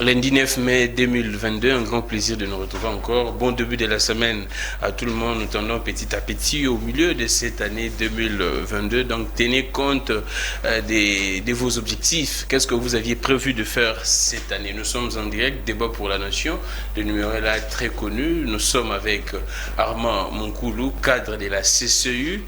Lundi 9 mai 2022, un grand plaisir de nous retrouver encore. Bon début de la semaine à tout le monde. Nous tendons petit à petit au milieu de cette année 2022. Donc tenez compte de vos objectifs. Qu'est-ce que vous aviez prévu de faire cette année? Nous sommes en direct, débat pour la nation. Le numéro est là, très connu. Nous sommes avec Armand Monkoulou, cadre de la CCU,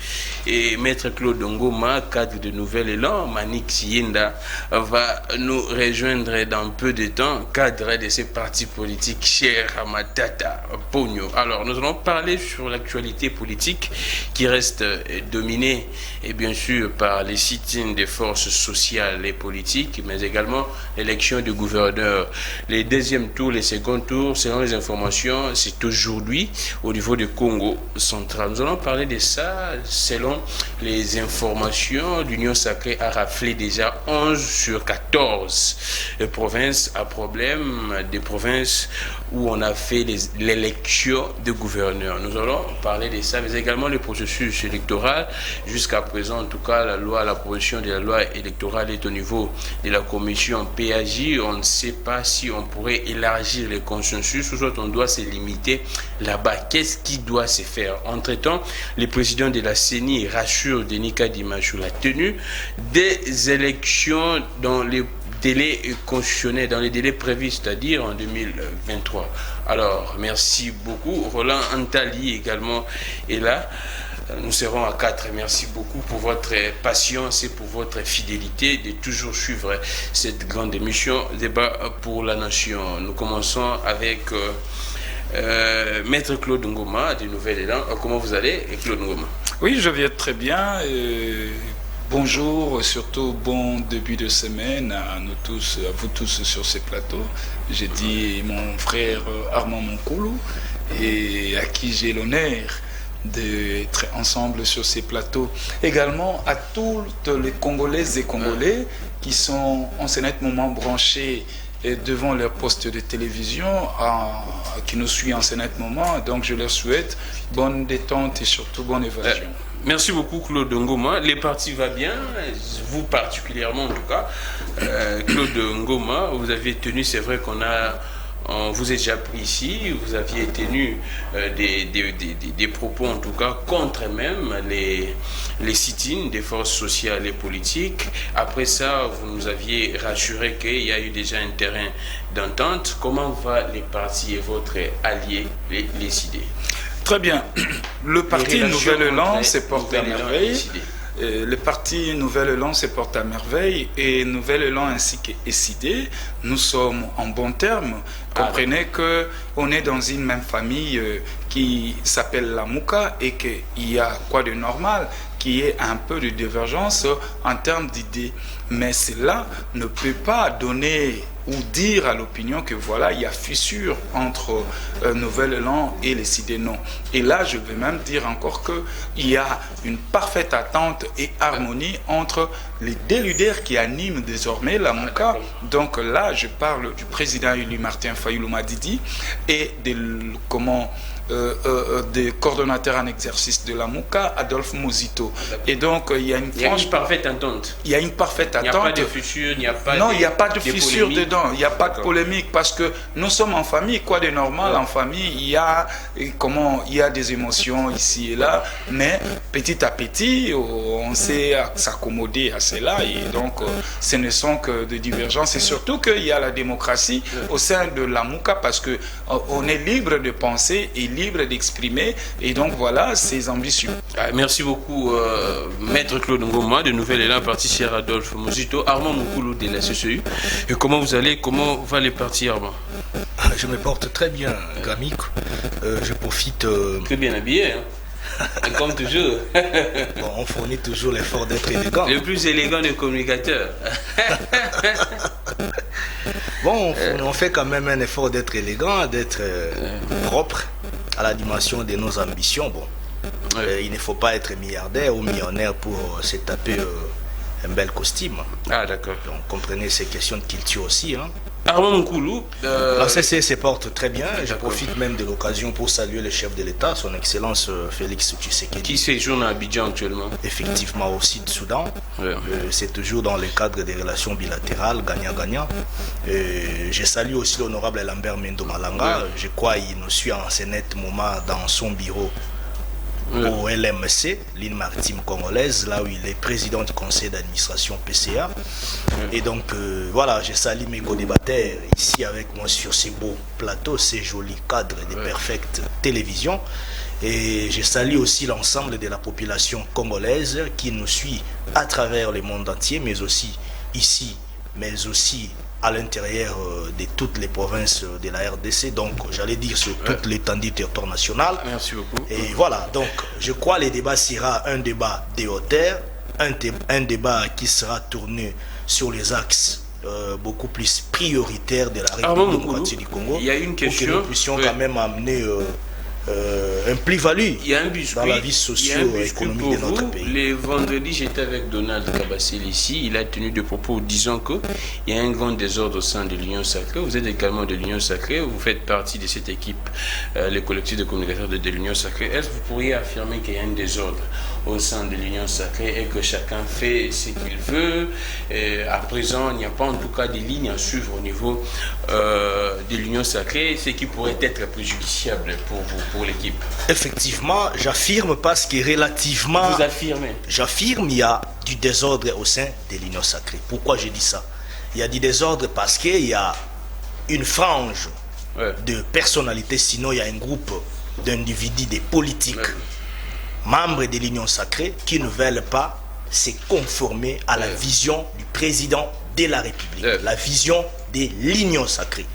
et Maître Claude Ngoma, cadre de Nouvel Élan. Manik Sienda va nous rejoindre dans peu de temps, cadre de ces partis politiques chers à Matata Pogno. Alors, nous allons parler sur l'actualité politique qui reste dominée, et bien sûr, par les sit-ins des forces sociales et politiques, mais également l'élection du gouverneur. Les deuxièmes tours, les seconds tours, selon les informations, c'est aujourd'hui au niveau du Congo central. Nous allons parler de ça selon les informations. L'Union sacrée a raflé déjà 11 sur 14 provinces à problème, des provinces où on a fait l'élection de gouverneur. Nous allons parler de ça, mais également le processus électoral. Jusqu'à présent, en tout cas, la proposition de la loi électorale est au niveau de la commission PAJ. On ne sait pas si on pourrait élargir les consensus ou soit on doit se limiter là-bas. Qu'est-ce qui doit se faire? Entre-temps, le président de la CENI rassure Denis Kadima sur la tenue des élections dans les délais constitutionnels, dans les délais prévus, c'est-à-dire en 2023. Alors, merci beaucoup. Roland Antali également est là. Nous serons à 4. Merci beaucoup pour votre patience et pour votre fidélité de toujours suivre cette grande émission Débat pour la Nation. Nous commençons avec Maître Claude Ngoma du Nouvel Élan. Comment vous allez, Claude Ngoma? Oui, je vais très bien. Bonjour, surtout bon début de semaine à nous tous, à vous tous sur ces plateaux. J'ai dit mon frère Armand Monkoulou et à qui j'ai l'honneur d'être ensemble sur ces plateaux. Également à toutes les Congolaises et Congolais qui sont en ce moment branchés devant leur poste de télévision, qui nous suit en ce moment. Donc je leur souhaite bonne détente et surtout bonne évasion. Merci beaucoup Claude Ngoma. Les partis va bien, vous particulièrement en tout cas. Claude Ngoma, vous aviez tenu, c'est vrai on vous a déjà pris ici, vous aviez tenu des propos en tout cas contre même les sit-ins des forces sociales et politiques. Après ça, vous nous aviez rassuré qu'il y a eu déjà un terrain d'entente. Comment va les partis et votre allié les idées? Très bien. Le parti Nouvel Élan se porte à merveille. Le parti Nouvel Élan se porte à merveille et Nouvel Élan ainsi qu'ECID, nous sommes en bons termes. Comprenez qu'on est dans une même famille qui s'appelle la Mouka et qu'il y a quoi de normal qui est un peu de divergence en termes d'idées. Mais cela ne peut pas donner ou dire à l'opinion que voilà, il y a fissure entre Nouvel Élan et les CID, non. Et là, je vais même dire encore qu'il y a une parfaite attente et harmonie entre les deux leaders qui animent désormais la Mouka. Donc là, je parle du président élu Martin Fayulu Madidi et des coordonnateurs en exercice de la Mouka, Adolphe Mozito. Et donc, il y a une parfaite entente. Il y a une parfaite attente. Il n'y a pas de fissure, il n'y a pas non, il n'y a pas de fissure dedans. Il n'y a pas de polémique parce que nous sommes en famille. Quoi de normal en famille, il y a des émotions ici et là, mais petit à petit, on sait s'accommoder à cela. Et donc, ce ne sont que des divergences. Et surtout qu'il y a la démocratie au sein de la Mouka parce que on est libre de penser et libre d'exprimer, et donc voilà ses ambitions. Merci beaucoup Maître Claude Ngoma de Nouvel Élan, parti cher Adolphe Mozito. Armand Monkoulou de la CCU. Et comment vous allez? Comment va les partis, Armand? Je me porte très bien, Gramik. Je profite... Très bien habillé, hein? Comme toujours. Bon, on fournit toujours l'effort d'être élégant. Le plus élégant des communicateurs. Bon, on fait quand même un effort d'être élégant, d'être propre à la dimension de nos ambitions. Bon, il ne faut pas être milliardaire ou millionnaire pour se taper un bel costume. Ah, d'accord. Donc, comprenez ces questions de culture aussi. Hein. Armand Moukoulou. La CC se porte très bien. Je profite même de l'occasion pour saluer le chef de l'État, son Excellence Félix Tshisekedi. Qui séjourne à Abidjan actuellement. Effectivement, au Sud-Soudan. Ouais. C'est toujours dans le cadre des relations bilatérales, gagnant-gagnant. Je salue aussi l'honorable Lambert Mendo Malanga. Ouais. Je crois qu'il nous suit en ce net moment dans son bureau. Au LMC, l'île maritime congolaise, là où il est président du conseil d'administration PCA. Et donc, voilà, je salue mes co-débatteurs ici avec moi sur ces beaux plateaux, ces jolis cadres de perfecte télévision. Et je salue aussi l'ensemble de la population congolaise qui nous suit à travers le monde entier, mais aussi ici, mais aussi à l'intérieur de toutes les provinces de la RDC, donc j'allais dire sur toute l'étendue territoire nationale. Merci beaucoup. Et voilà, donc je crois que le débat sera un débat de hauteur, un débat qui sera tourné sur les axes beaucoup plus prioritaires de la République démocratique du Congo. Il y a une question. Pour que nous puissions quand même amener un plus-value dans la vie socio-économique de notre pays. Le vendredi, j'étais avec Donald Kabassil ici. Il a tenu des propos disant qu'il y a un grand désordre au sein de l'Union Sacrée. Vous êtes également de l'Union Sacrée. Vous faites partie de cette équipe, les collectifs de communicateurs de l'Union Sacrée. Est-ce que vous pourriez affirmer qu'il y a un désordre au sein de l'Union Sacrée et que chacun fait ce qu'il veut? À présent, il n'y a pas en tout cas des lignes à suivre au niveau de l'Union Sacrée, ce qui pourrait être préjudiciable pour vous, pour l'équipe. Effectivement, j'affirme parce que relativement... Vous affirmez? J'affirme, il y a du désordre au sein de l'Union Sacrée. Pourquoi je dis ça? Il y a du désordre parce qu'il y a une frange de personnalités, sinon il y a un groupe d'individus, des politiques, membres de l'Union Sacrée, qui ne veulent pas se conformer à la vision du président de la République, la vision de l'Union Sacrée.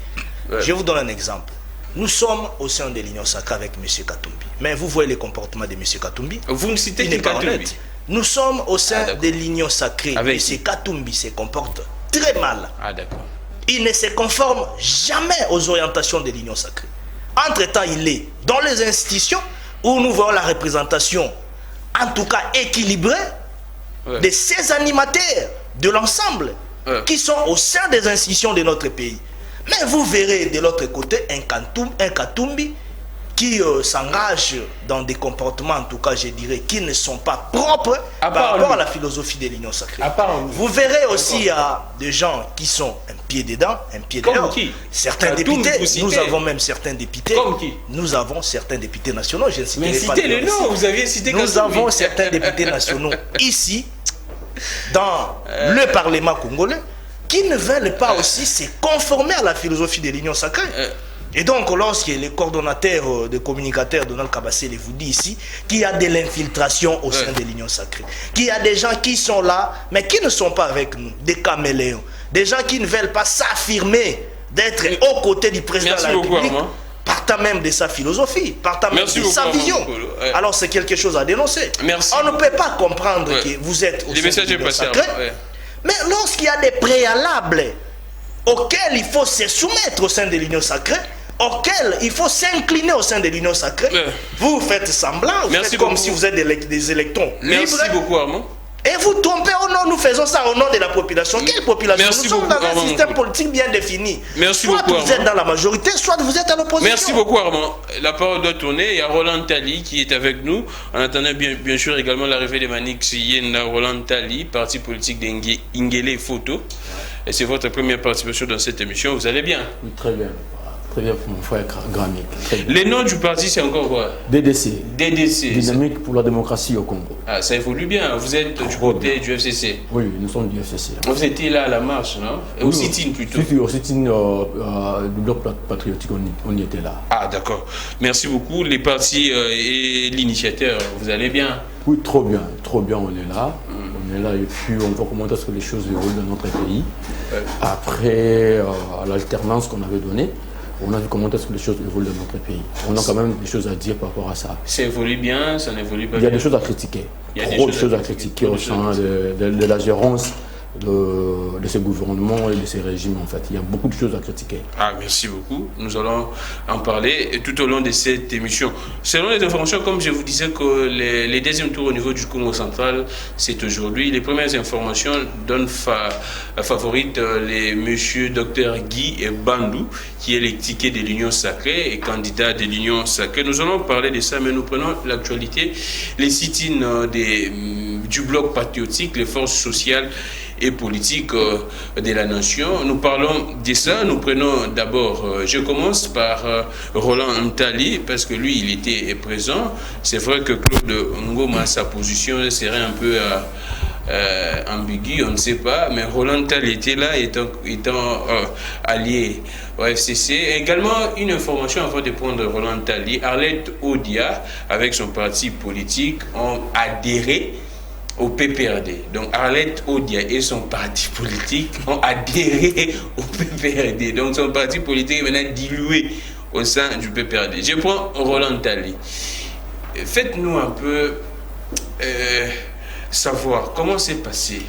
Je vous donne un exemple. Nous sommes au sein de l'Union Sacrée avec M. Katumbi. Mais vous voyez le comportement de M. Katumbi. Vous me citez qui Katumbi? Nous sommes au sein de l'Union Sacrée. M. Katumbi se comporte très mal. Il ne se conforme jamais aux orientations de l'Union Sacrée. Entre-temps, il est dans les institutions où nous voyons la représentation, en tout cas équilibrée, de ces animateurs, de l'ensemble, qui sont au sein des institutions de notre pays. Mais vous verrez de l'autre côté un Katumbi qui s'engage dans des comportements, en tout cas je dirais, qui ne sont pas propres par rapport à la philosophie de l'Union Sacrée. Vous verrez aussi des gens qui sont un pied dedans, un pied dehors. Certains députés, nous avons même certains députés. Nous avons certains députés nationaux, je ne citerai pas les noms, vous aviez cité Nous avons certains députés nationaux ici, dans le Parlement congolais, qui ne veulent pas aussi se conformer à la philosophie de l'Union Sacrée. Et donc, lorsque le coordonnateur de communicateurs Donald Kabassil vous dit ici qu'il y a de l'infiltration au sein de l'Union Sacrée, qu'il y a des gens qui sont là, mais qui ne sont pas avec nous, des caméléons, des gens qui ne veulent pas s'affirmer d'être aux côtés du président de la République, partant même de sa philosophie, partant même de sa vision. Alors, c'est quelque chose à dénoncer. On ne peut pas comprendre que vous êtes au sein de l'Union Sacrée. Mais lorsqu'il y a des préalables auxquels il faut se soumettre au sein de l'Union Sacrée, auxquels il faut s'incliner au sein de l'Union Sacrée, vous faites semblant, vous faites comme si vous êtes des électrons libres. Merci beaucoup, Armand. Et vous trompez au nom, nous faisons ça au nom de la population. Quelle population? Nous sommes dans un système politique bien défini. Soit vous êtes dans la majorité, soit vous êtes à l'opposition. Merci beaucoup, Armand. La parole doit tourner. Il y a Roland Tali qui est avec nous. On attendait bien sûr également l'arrivée de Manix Yena. Roland Tali, parti politique d'Ingele Photo. Et c'est votre première participation dans cette émission. Vous allez bien? Oui, très bien. Très bien pour mon frère Gramic. Les noms du parti, c'est encore quoi? DDC. DDC. Dynamique pour la démocratie au Congo. Ah, ça évolue bien. Vous êtes du côté du FCC? Oui, nous sommes du FCC. Vous étiez là à la marche, non? Au sit-in plutôt? Oui, au sit-in du bloc patriotique, on y était là. Ah, d'accord. Merci beaucoup. Les partis et l'initiateur, vous allez bien? Oui, trop bien, on est là. On est là et puis on voit comment est-ce que les choses évoluent dans notre pays. Après l'alternance qu'on avait donnée, on a vu comment est-ce que les choses évoluent dans notre pays. On a quand même des choses à dire par rapport à ça. Ça évolue bien, ça n'évolue pas bien? Il y a des choses à critiquer. Trop de choses à critiquer au sein de la gérance de ces gouvernements et de ces régimes en fait. Il y a beaucoup de choses à critiquer. Ah, merci beaucoup. Nous allons en parler tout au long de cette émission. Selon les informations, comme je vous disais que les deuxièmes tours au niveau du Congo central, c'est aujourd'hui. Les premières informations donnent favorite les monsieur Dr Guy Bandou, qui est le ticket de l'Union sacrée et candidat de l'Union sacrée. Nous allons parler de ça, mais nous prenons l'actualité, les sit-ins du bloc patriotique, les forces sociales et politique de la nation. Nous parlons de ça. Nous prenons d'abord, je commence par Roland Ntali, parce que lui, il était présent. C'est vrai que Claude Ngoma, sa position serait un peu ambiguë, on ne sait pas, mais Roland Ntali était là, étant allié au FCC. Également, une information avant de prendre Roland Ntali, Arlette Odia, avec son parti politique, ont adhéré au PPRD. Donc Arlette Odia et son parti politique ont adhéré au PPRD. Donc son parti politique est maintenant dilué au sein du PPRD. Je prends Roland Ntali. Faites-nous un peu savoir comment s'est passé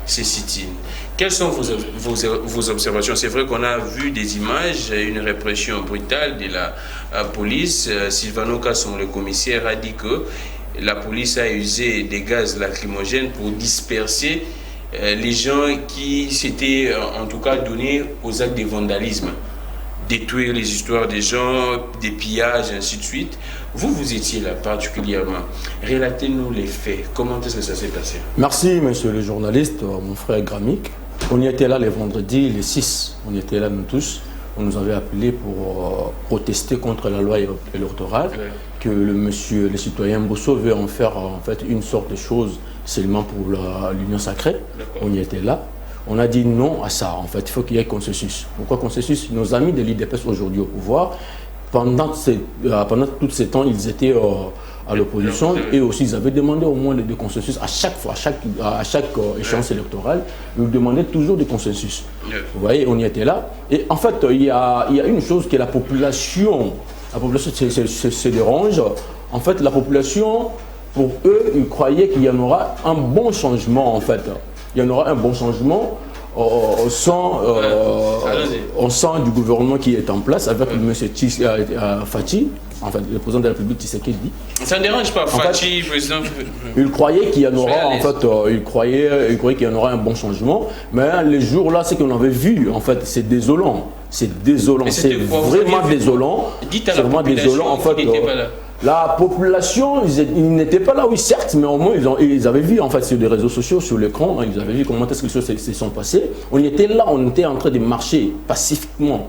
ces sit-ins. Quelles sont vos observations? C'est vrai qu'on a vu des images, une répression brutale de la police. Sylvano Kasson, le commissaire, a dit que la police a usé des gaz lacrymogènes pour disperser les gens qui s'étaient en tout cas donnés aux actes de vandalisme, détruire les histoires des gens, des pillages, ainsi de suite. Vous étiez là particulièrement. Relatez-nous les faits. Comment est-ce que ça s'est passé? Merci, monsieur le journaliste, mon frère Gramic. On y était là les vendredis, les 6. On y était là nous tous. On nous avait appelés pour protester contre la loi électorale, que le citoyen Mbosso veut en faire en fait une sorte de chose seulement pour l'Union sacrée. On y était là. On a dit non à ça. En fait, il faut qu'il y ait consensus. Pourquoi consensus? Nos amis de l'IDPS aujourd'hui au pouvoir, pendant tous ces temps, ils étaient à l'opposition et aussi ils avaient demandé au moins de consensus à chaque fois, à chaque échéance électorale. Ils nous demandaient toujours des consensus. Vous voyez, on y était là. Et en fait, il y a une chose que la population se dérange. En fait, la population, pour eux, ils croyaient qu'il y en aura un bon changement, en fait. Il y en aura un bon changement au sein du gouvernement qui est en place avec M. Fachi, en fait, le président de la République Tshisekedi. Ça ne dérange pas, Fachi, président. Il croyait qu'il y en aura, en fait, il croyait qu'il y en aura un bon changement, mais les jours là, ce qu'on avait vu, en fait, c'est désolant. C'est désolant, c'est vraiment désolant. Dites à la population en fait, qui n'était pas là. La population, ils n'étaient pas là, oui, certes, mais au moins ils avaient vu en fait sur les réseaux sociaux, sur l'écran, ils avaient vu comment est-ce que les choses se sont passées. On était là, on était en train de marcher pacifiquement,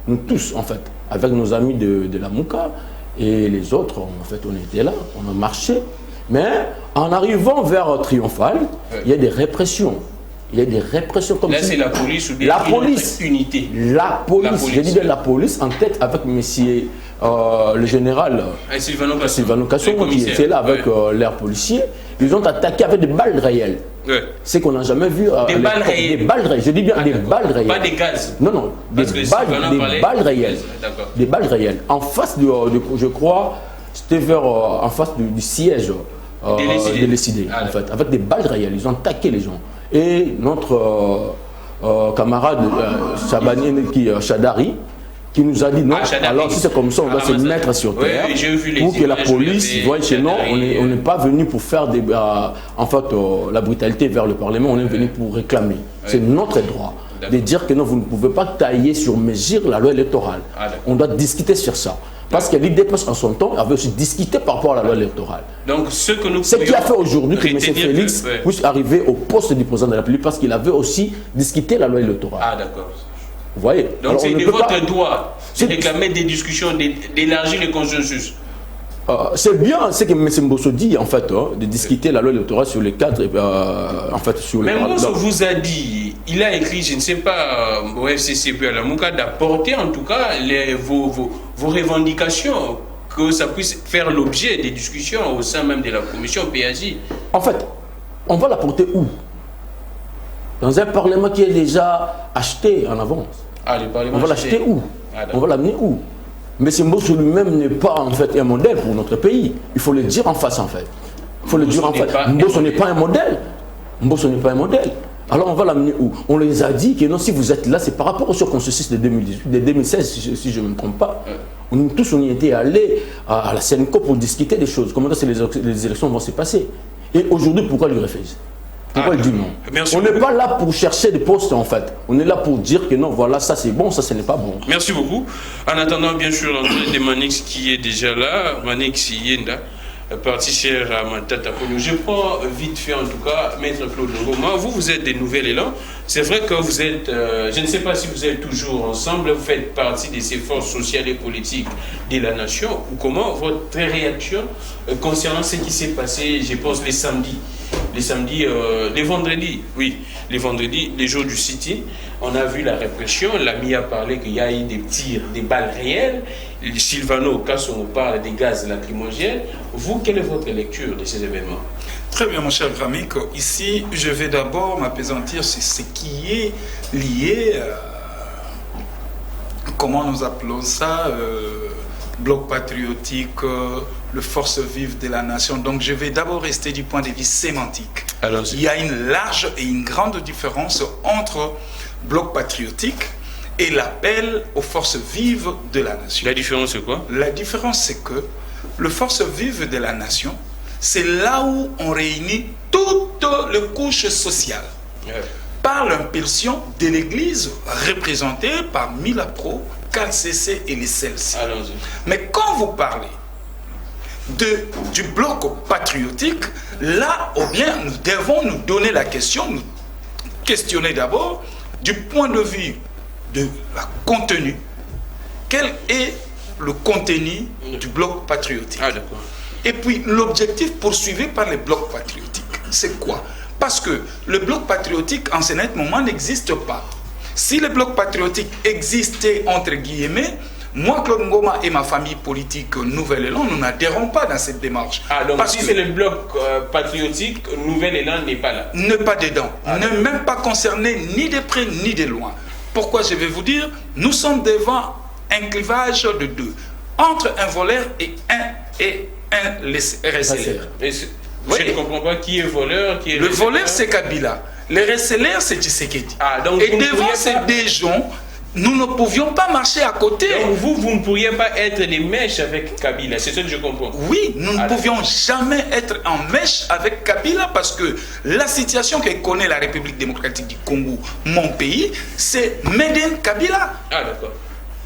nous tous en fait, avec nos amis de la Mouka et les autres, en fait, on était là, on a marché. Mais en arrivant vers Triomphal, il y a des répressions. Il y a des répressions comme ça. Là, c'est la police ou bien la police, unité. La police, j'ai dit de la police en tête avec monsieur le général Sylvano Kasson qui était là avec l'air policier. Ils ont attaqué avec des balles réelles. C'est qu'on n'a jamais vu. Des balles réelles. Des balles réelles. Je dis bien des balles réelles. Pas des gaz. Non, des balles réelles. Des balles réelles. En face je crois, c'était en face du siège de l'ECD, en fait, avec des balles réelles. Ils ont attaqué les gens. Et notre camarade Chadari, qui nous a dit non, alors si c'est comme ça, on doit se mettre sur terre pour que la police voie chez nous. On n'est pas venu pour faire en fait, la brutalité vers le Parlement, on est venu pour réclamer. C'est notre droit de dire que non, vous ne pouvez pas tailler sur mesure la loi électorale. On doit discuter sur ça. Parce que l'IDPS en son temps avait aussi discuté par rapport à la loi électorale. Donc ce qui a fait aujourd'hui que M. Félix puisse arriver au poste du président de la République, parce qu'il avait aussi discuté la loi électorale. Ah d'accord. Vous voyez? Donc c'est de votre droit de réclamer des discussions, d'élargir le consensus. C'est bien ce que M. Mbosso dit, en fait, de discuter la loi électorale sur les cadres, en fait, sur mais Mbosso vous a dit, il a écrit, je ne sais pas, au FCCP à la Mouka, d'apporter en tout cas vos revendications, que ça puisse faire l'objet des discussions au sein même de la commission PAJ. En fait, on va l'apporter où? Dans un parlement qui est déjà acheté en avance. Le parlement on va l'acheter où? On va l'amener où? Mais M. Mbosso lui-même n'est pas en fait un modèle pour notre pays. Il faut le dire en face en fait. Il faut le dire en face. Mbosso n'est pas un modèle. Mbosso n'est pas un modèle. Alors on va l'amener où? On les a dit que non, si vous êtes là, c'est par rapport au consensus de 2016, si je ne me trompe pas. Nous tous, on y était allés à la CNCO pour discuter des choses. Comment les élections vont se passer? Et aujourd'hui, pourquoi il refuse? Pourquoi il dit non? On n'est pas là pour chercher des postes en fait. On est là pour dire que non, voilà, ça c'est bon, ça ce n'est pas bon. Merci beaucoup. En attendant, bien sûr, l'entrée de Manix qui est déjà là, Manix Yenda, parti cher à Matata Polo. Je prends vite fait en tout cas, Maître Claude Ngoma. Vous êtes des Nouvel Élan. C'est vrai que vous êtes, je ne sais pas si vous êtes toujours ensemble, vous faites partie de ces forces sociales et politiques de la nation. Ou comment votre réaction concernant ce qui s'est passé, je pense, les samedis, les vendredis, oui, les vendredis, les jours du City, on a vu la répression. L'ami a parlé qu'il y a eu des tirs, des balles réelles. Sylvano Kassongo parle des gaz lacrymogènes. Vous, quelle est votre lecture de ces événements? Très bien, mon cher Gramik. Ici, je vais d'abord m'appesantir sur ce qui est lié, comment nous appelons ça, bloc patriotique, le force vive de la nation. Donc, je vais d'abord rester du point de vue sémantique. Il y a une large et une grande différence entre bloc patriotique et l'appel aux forces vives de la nation. La différence, c'est quoi? La différence, c'est que le force vive de la nation, c'est là où on réunit toutes les couches sociales par l'impulsion de l'Église représentée par Milapro, CALCC et les CELSI. Mais quand vous parlez du bloc patriotique, là, ou bien nous devons nous donner la question, nous questionner d'abord du point de vue de la contenu. Quel est le contenu du bloc patriotique? Et puis l'objectif poursuivi par les blocs patriotiques, c'est quoi? Parce que le bloc patriotique en ce moment n'existe pas. Si le bloc patriotique existait entre guillemets, moi, Claude Ngoma et ma famille politique Nouvel Élan, nous n'adhérons pas dans cette démarche. Donc parce si c'est le bloc patriotique, Nouvel Élan n'est pas là. Ne pas dedans. Ne même pas concerné ni de près ni de loin. Pourquoi je vais vous dire? Nous sommes devant un clivage de deux. Entre un voleur et un receleur. Je ne comprends pas qui est voleur, qui est... Le voleur, c'est Kabila. Le receleur, c'est Tshisekedi. Et devant ces deux gens, nous ne pouvions pas marcher à côté. Donc vous ne pourriez pas être des mèches avec Kabila, c'est ce que je comprends. Oui, nous ne pouvions jamais être en mèche avec Kabila parce que la situation que connaît la République démocratique du Congo, mon pays, c'est Meden Kabila. D'accord.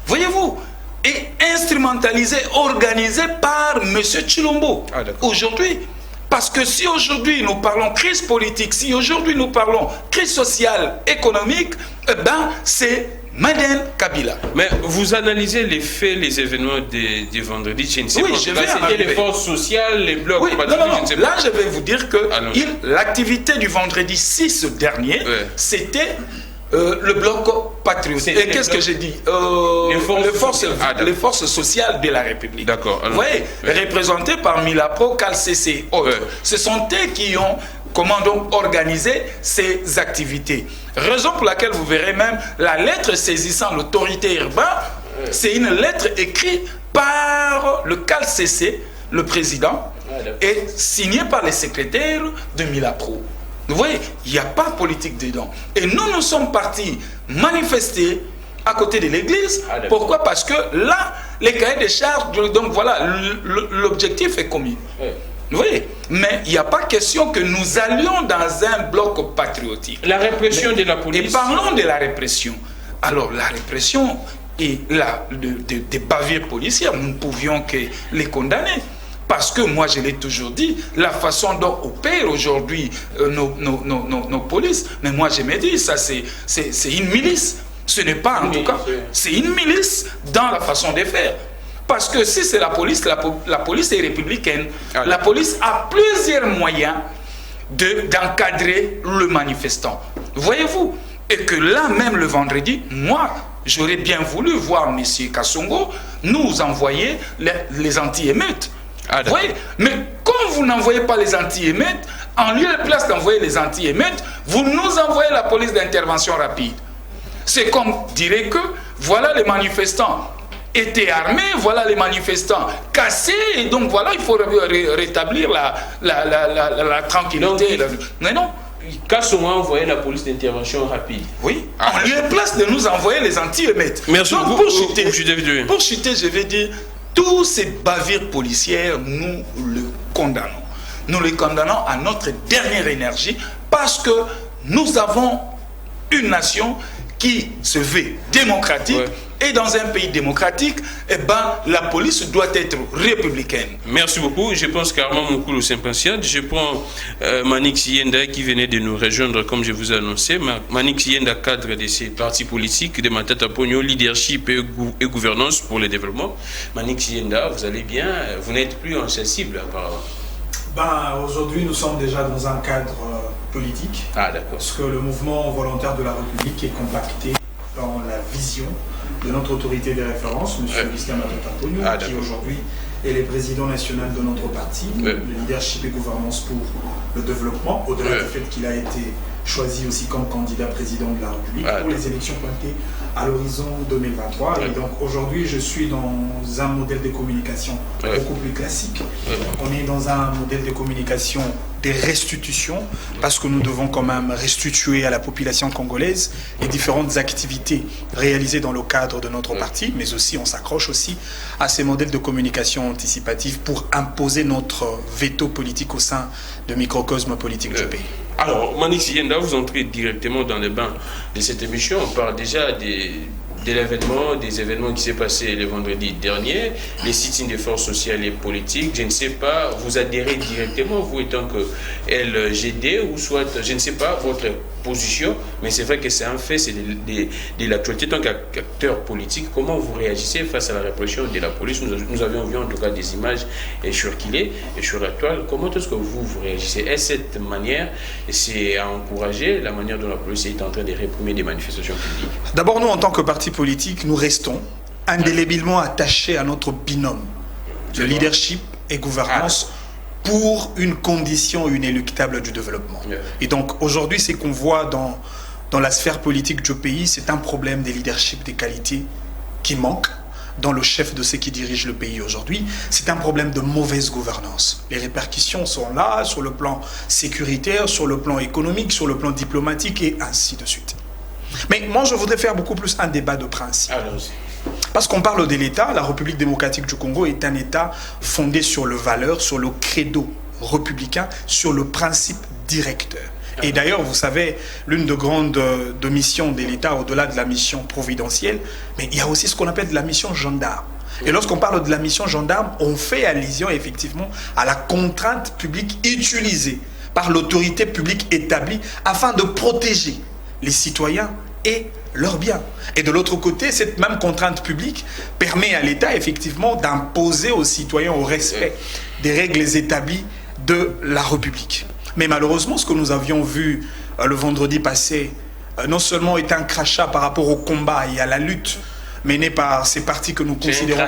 Voyez-vous, et instrumentalisé, organisé par M. Chilombo. Aujourd'hui, parce que si aujourd'hui nous parlons crise politique, si aujourd'hui nous parlons crise sociale, économique, eh ben c'est Meden Kabila. Mais vous analysez les faits, les événements des vendredis, je ne sais pas. C'était les forces sociales, les blocs. Oui, non. Là, je vais vous dire que l'activité du vendredi 6 dernier, c'était le bloc patriotique. Et qu'est-ce que j'ai dit? Les forces sociales de la République. D'accord. Vous voyez, représentées par Milapro, CALCC, autres. Ce sont eux qui ont organisé ces activités. Raison pour laquelle vous verrez même la lettre saisissant l'autorité urbaine, c'est une lettre écrite par le CALCC, le président, et signée par les secrétaires de Milapro. Vous voyez, il n'y a pas de politique dedans. Et nous sommes partis manifester à côté de l'église. Pourquoi? Parce que là, les cahiers de charges, donc voilà, l'objectif est commis. Vous voyez, mais il n'y a pas question que nous allions dans un bloc patriotique. La répression de la police. Et parlons de la répression. Alors, la répression et des bavures policières, nous ne pouvions que les condamner. Parce que moi, je l'ai toujours dit, la façon dont opèrent aujourd'hui nos polices, mais moi je me dis, ça c'est une milice. Ce n'est pas en tout cas, c'est une milice dans la façon de faire. Parce que si c'est la police est républicaine. La police a plusieurs moyens d'encadrer le manifestant. Voyez-vous? Et que là, même le vendredi, moi, j'aurais bien voulu voir M. Kassongo nous envoyer les anti-émeutes. Vous voyez? Mais quand vous n'envoyez pas les anti-émeutes, en lieu et place d'envoyer les anti-émeutes, vous nous envoyez la police d'intervention rapide. C'est comme dirait que voilà les manifestants étaient armés, voilà les manifestants cassés, et donc voilà, il faut rétablir la tranquillité. Mais non. qu'à ce moment, envoyer la police d'intervention rapide. Oui, en lieu et place de nous envoyer les anti-émeutes. Merci beaucoup. Pour chuter, je vais dire, tous ces bavures policières, nous le condamnons. Nous les condamnons à notre dernière énergie parce que nous avons une nation qui se veut démocratique. Et dans un pays démocratique, eh ben, la police doit être républicaine. Merci beaucoup. Je pense qu'Armand Moukulu s'impatiente. Je prends Manix Yenda qui venait de nous rejoindre, comme je vous ai annoncé. Manix Yenda, cadre de ces partis politiques de Matata Pogno, leadership et gouvernance pour le développement. Manix Yenda, vous allez bien? Vous n'êtes plus insensible apparemment. Aujourd'hui, nous sommes déjà dans un cadre politique. Ah, d'accord. Parce que le mouvement volontaire de la République est compacté dans la vision de notre autorité de référence, M. Christian Matata Pogno, qui aujourd'hui est le président national de notre parti, le leadership et gouvernance pour le développement, au-delà du fait qu'il a été choisi aussi comme candidat président de la République pour les élections pointées à l'horizon 2023. Et donc aujourd'hui, je suis dans un modèle de communication beaucoup plus classique. On est dans un modèle de communication des restitutions, parce que nous devons quand même restituer à la population congolaise les différentes activités réalisées dans le cadre de notre parti, mais aussi on s'accroche aussi à ces modèles de communication anticipative pour imposer notre veto politique au sein de microcosme politique du pays. Alors, Manix Yenda, vous entrez directement dans le bain de cette émission. On parle déjà des événements qui s'est passé le vendredi dernier, les sit-ins des forces sociales et politiques. Je ne sais pas, vous adhérez directement, vous étant que LGD, ou soit, je ne sais pas, votre position, mais c'est vrai que c'est un fait, c'est de l'actualité. Tant qu'acteur politique, comment vous réagissez face à la répression de la police? Nous avions vu en tout cas des images sur Kilé et sur la toile. Comment est-ce que vous réagissez? Est-ce cette manière, c'est à encourager la manière dont la police est en train de réprimer des manifestations publiques? D'abord, nous, en tant que parti politique, nous restons indélébilement attachés à notre binôme de leadership et gouvernance pour une condition inéluctable du développement. Et donc aujourd'hui, ce qu'on voit dans la sphère politique du pays, c'est un problème de leadership de qualité qui manque dans le chef de ceux qui dirigent le pays aujourd'hui. C'est un problème de mauvaise gouvernance. Les répercussions sont là sur le plan sécuritaire, sur le plan économique, sur le plan diplomatique et ainsi de suite. Mais moi, je voudrais faire beaucoup plus un débat de principe. Parce qu'on parle de l'État, la République démocratique du Congo est un État fondé sur le valeur, sur le credo républicain, sur le principe directeur. Et d'ailleurs, vous savez, l'une des grandes missions de l'État, au-delà de la mission providentielle, mais il y a aussi ce qu'on appelle de la mission gendarme. Et lorsqu'on parle de la mission gendarme, on fait allusion effectivement à la contrainte publique utilisée par l'autorité publique établie afin de protéger les citoyens et leurs biens. Et de l'autre côté, cette même contrainte publique permet à l'État effectivement d'imposer aux citoyens au respect des règles établies de la République. Mais malheureusement, ce que nous avions vu le vendredi passé, non seulement est un crachat par rapport au combat et à la lutte menée par ces partis que nous considérons...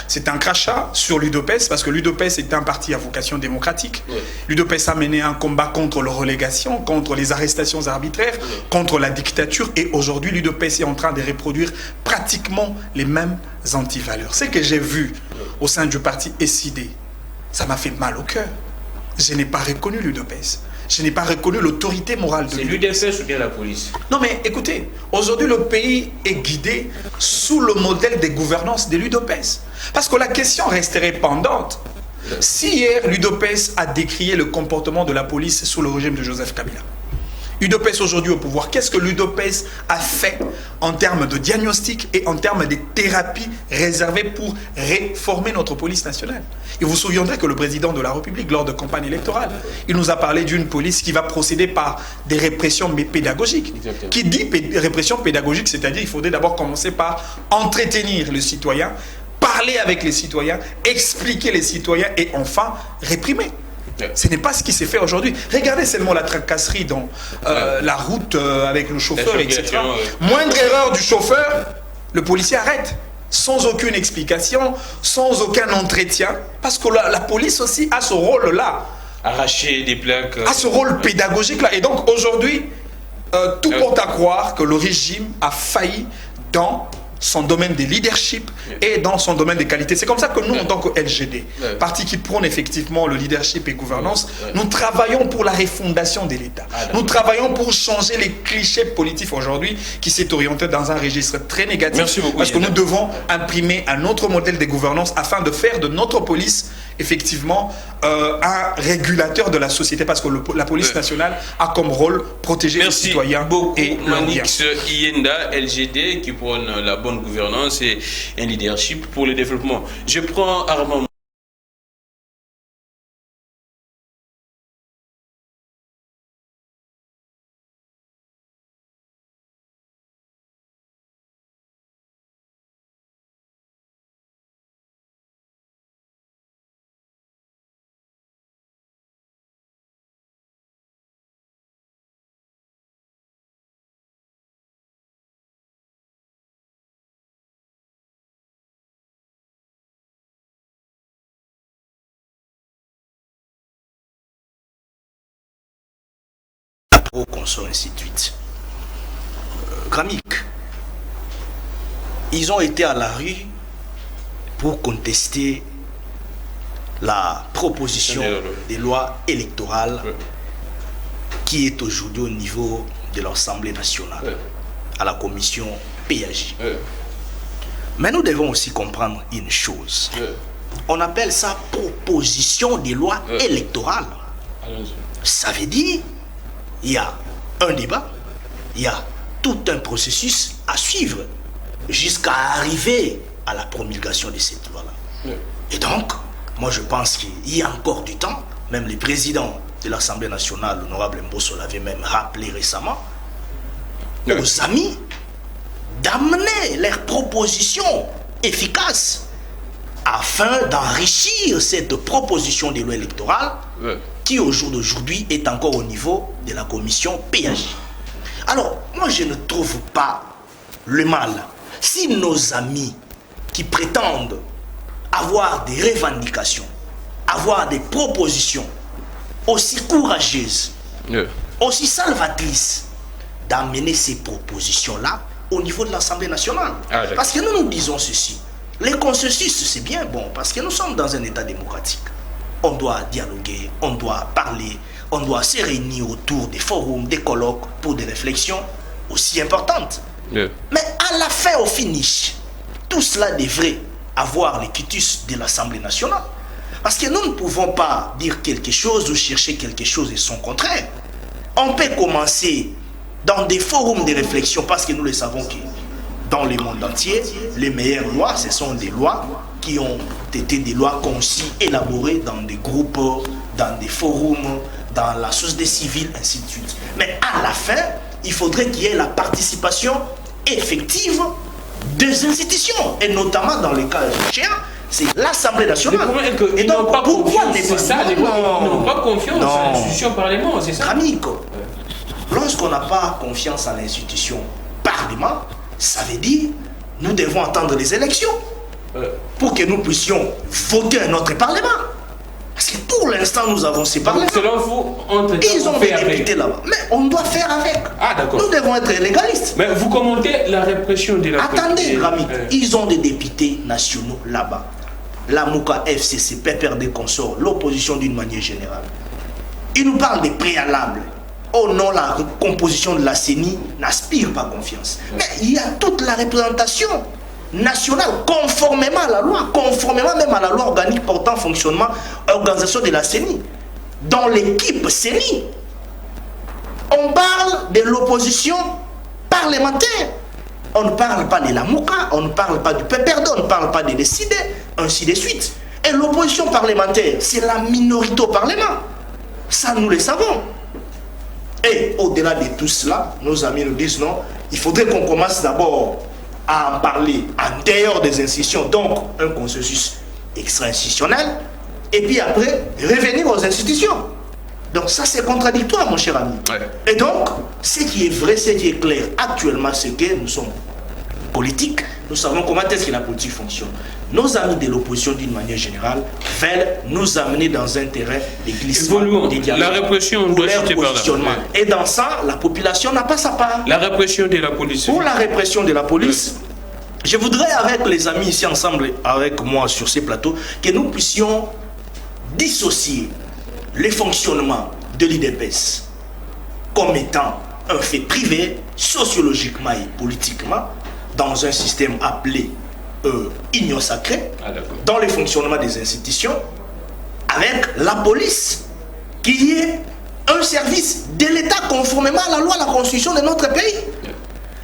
C'est un crachat sur l'UDPS, parce que l'UDPS est un parti à vocation démocratique. L'UDPS a mené un combat contre la relégation, contre les arrestations arbitraires, contre la dictature, et aujourd'hui l'UDPS est en train de reproduire pratiquement les mêmes antivaleurs. Ce que j'ai vu au sein du parti SID, ça m'a fait mal au cœur. Je n'ai pas reconnu l'UDPS. Je n'ai pas reconnu l'autorité morale de l'UDPS. C'est l'UDPS ou bien la police? Non mais écoutez, aujourd'hui le pays est guidé sous le modèle de gouvernance de l'UDPS. Parce que la question resterait pendante. Si hier l'UDPS a décrié le comportement de la police sous le régime de Joseph Kabila, l'UDPS aujourd'hui au pouvoir, qu'est-ce que l'UDPS a fait en termes de diagnostic et en termes de thérapie réservées pour réformer notre police nationale? Et vous vous souviendrez que le président de la République, lors de campagne électorale, il nous a parlé d'une police qui va procéder par des répressions pédagogiques. Exactement. Qui dit répression pédagogique, c'est-à-dire qu'il faudrait d'abord commencer par entretenir le citoyen, parler avec les citoyens, expliquer les citoyens et enfin réprimer. Ce n'est pas ce qui s'est fait aujourd'hui. Regardez seulement la tracasserie dans la route avec le chauffeur, etc. Moindre erreur du chauffeur, le policier arrête. Sans aucune explication, sans aucun entretien. Parce que la police aussi a ce rôle-là. Arracher des plaques. A ce rôle pédagogique-là. Et donc aujourd'hui, tout porte à croire que le régime a failli dans son domaine de leadership et dans son domaine de qualité. C'est comme ça que nous, en tant que LGD, parti qui prône effectivement le leadership et gouvernance, nous travaillons pour la refondation de l'État. Nous travaillons pour changer les clichés politiques aujourd'hui qui s'est orienté dans un registre très négatif. Merci beaucoup, parce que nous devons imprimer un autre modèle de gouvernance afin de faire de notre police effectivement un régulateur de la société, parce que la police nationale a comme rôle protéger les citoyens et Manix Yenda, LGD, qui prône la bonne gouvernance et un leadership pour le développement. Je prends Armand. Consort, ainsi de suite. Gramic, ils ont été à la rue pour contester la proposition des lois électorales qui est aujourd'hui au niveau de l'Assemblée nationale, à la commission PAJ. Mais nous devons aussi comprendre une chose. On appelle ça proposition des lois électorales. Ça veut dire il y a un débat, il y a tout un processus à suivre jusqu'à arriver à la promulgation de cette loi-là. Et donc, moi je pense qu'il y a encore du temps, même le président de l'Assemblée nationale, l'honorable Mbosso, l'avait même rappelé récemment, aux amis d'amener leurs propositions efficaces afin d'enrichir cette proposition de loi électorale qui au jour d'aujourd'hui est encore au niveau de la commission PAJ. Alors, moi je ne trouve pas le mal si nos amis qui prétendent avoir des revendications, avoir des propositions aussi courageuses, aussi salvatrices, d'amener ces propositions-là au niveau de l'Assemblée nationale. Parce que nous disons ceci, les consensus c'est bien bon, parce que nous sommes dans un État démocratique. On doit dialoguer, on doit parler, on doit se réunir autour des forums, des colloques pour des réflexions aussi importantes. Mais à la fin, au finish, tout cela devrait avoir le quitus de l'Assemblée nationale. Parce que nous ne pouvons pas dire quelque chose ou chercher quelque chose et son contraire. On peut commencer dans des forums de réflexion, parce que nous le savons que dans le monde entier, les meilleures lois, ce sont des lois qui ont été des lois conçues, élaborées dans des groupes, dans des forums, dans la société civile, ainsi de suite. Mais à la fin, il faudrait qu'il y ait la participation effective des institutions, et notamment dans le cas échéant, c'est l'Assemblée nationale. Et donc, pourquoi ils n'ont pas confiance à l'institution Parlement, c'est ça? Amico, lorsqu'on n'a pas confiance à l'institution Parlement, ça veut dire nous devons attendre les élections pour que nous puissions voter un autre Parlement. Parce que pour l'instant, nous avons ces parlements. Selon vous, ils ont des députés là-bas. Mais on doit faire avec. Ah, d'accord. Nous devons être légalistes. Mais vous commentez la répression de la... Attendez, Rami, ils ont des députés nationaux là-bas. La Mouka FCC, PPRD Consort, l'opposition d'une manière générale. Ils nous parlent des préalables. Oh non, la composition de la CENI n'aspire pas confiance. Mais il y a toute la représentation nationale, conformément à la loi, conformément même à la loi organique portant fonctionnement, organisation de la CENI. Dans l'équipe CENI, on parle de l'opposition parlementaire. On ne parle pas de la Mouka, on ne parle pas du PPRD, on ne parle pas des décidés, ainsi de suite. Et l'opposition parlementaire, c'est la minorité au Parlement. Ça, nous le savons. Et au-delà de tout cela, nos amis nous disent non, il faudrait qu'on commence d'abord à en parler en dehors des institutions, donc un consensus extra-institutionnel, et puis après, revenir aux institutions. Donc ça, c'est contradictoire, mon cher ami. Et donc, ce qui est vrai, ce qui est clair actuellement, c'est que nous sommes politiques, nous savons comment est-ce que la politique fonctionne. Nos amis de l'opposition, d'une manière générale, veulent nous amener dans un terrain de glissement, de dialogue, la répression doit chuter par là. Et dans ça, la population n'a pas sa part. La répression de la police. Pour la répression de la police, je voudrais avec les amis ici ensemble, avec moi sur ces plateaux, que nous puissions dissocier le fonctionnement de l'IDPS comme étant un fait privé, sociologiquement et politiquement, dans un système appelé union sacrée, dans le fonctionnement des institutions, avec la police, qui est un service de l'État conformément à la loi, à la constitution de notre pays.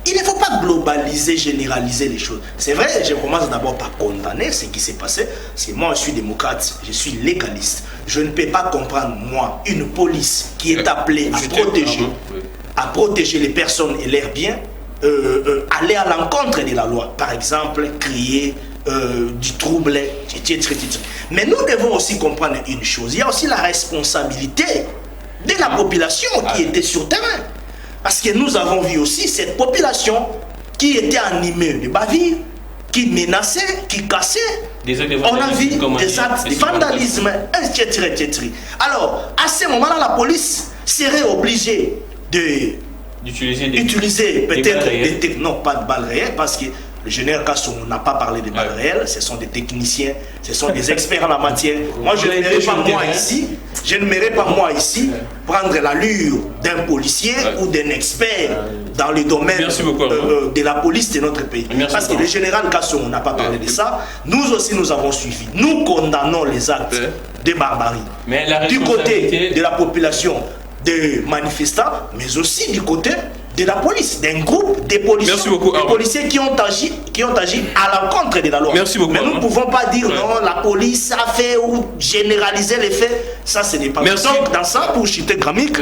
Il ne faut pas globaliser, généraliser les choses. C'est vrai, je commence d'abord par condamner ce qui s'est passé, parce que moi je suis démocrate, je suis légaliste. Je ne peux pas comprendre, moi, une police qui est appelée à protéger les personnes et leurs biens, aller à l'encontre de la loi. Par exemple, créer du trouble, etc. Mais nous devons aussi comprendre une chose, il y a aussi la responsabilité de la population qui était sur terrain. Parce que nous avons vu aussi cette population qui était animée de bavures, qui menaçait, qui cassait. On a vu des actes de vandalisme, etc. Alors, à ce moment-là, la police serait obligée d'utiliser peut-être, non pas de balles réelles, parce que le général Kassou n'a pas parlé de balles réelles, ce sont des techniciens, ce sont des experts en la matière. Moi, je ne m'irais pas moi ici prendre l'allure d'un policier ou d'un expert dans le domaine de la police de notre pays. Parce que le général Kassou n'a pas parlé de ça. Nous aussi, nous avons suivi. Nous condamnons les actes de barbarie. Du côté de la population, des manifestants, mais aussi du côté de la police, d'un groupe de policiers qui ont agi à l'encontre de la loi. Mais nous ne pouvons pas dire non, la police a fait ou généraliser les faits. Ça, ce n'est pas vrai. Donc, dans ça, pour Chité Gramik,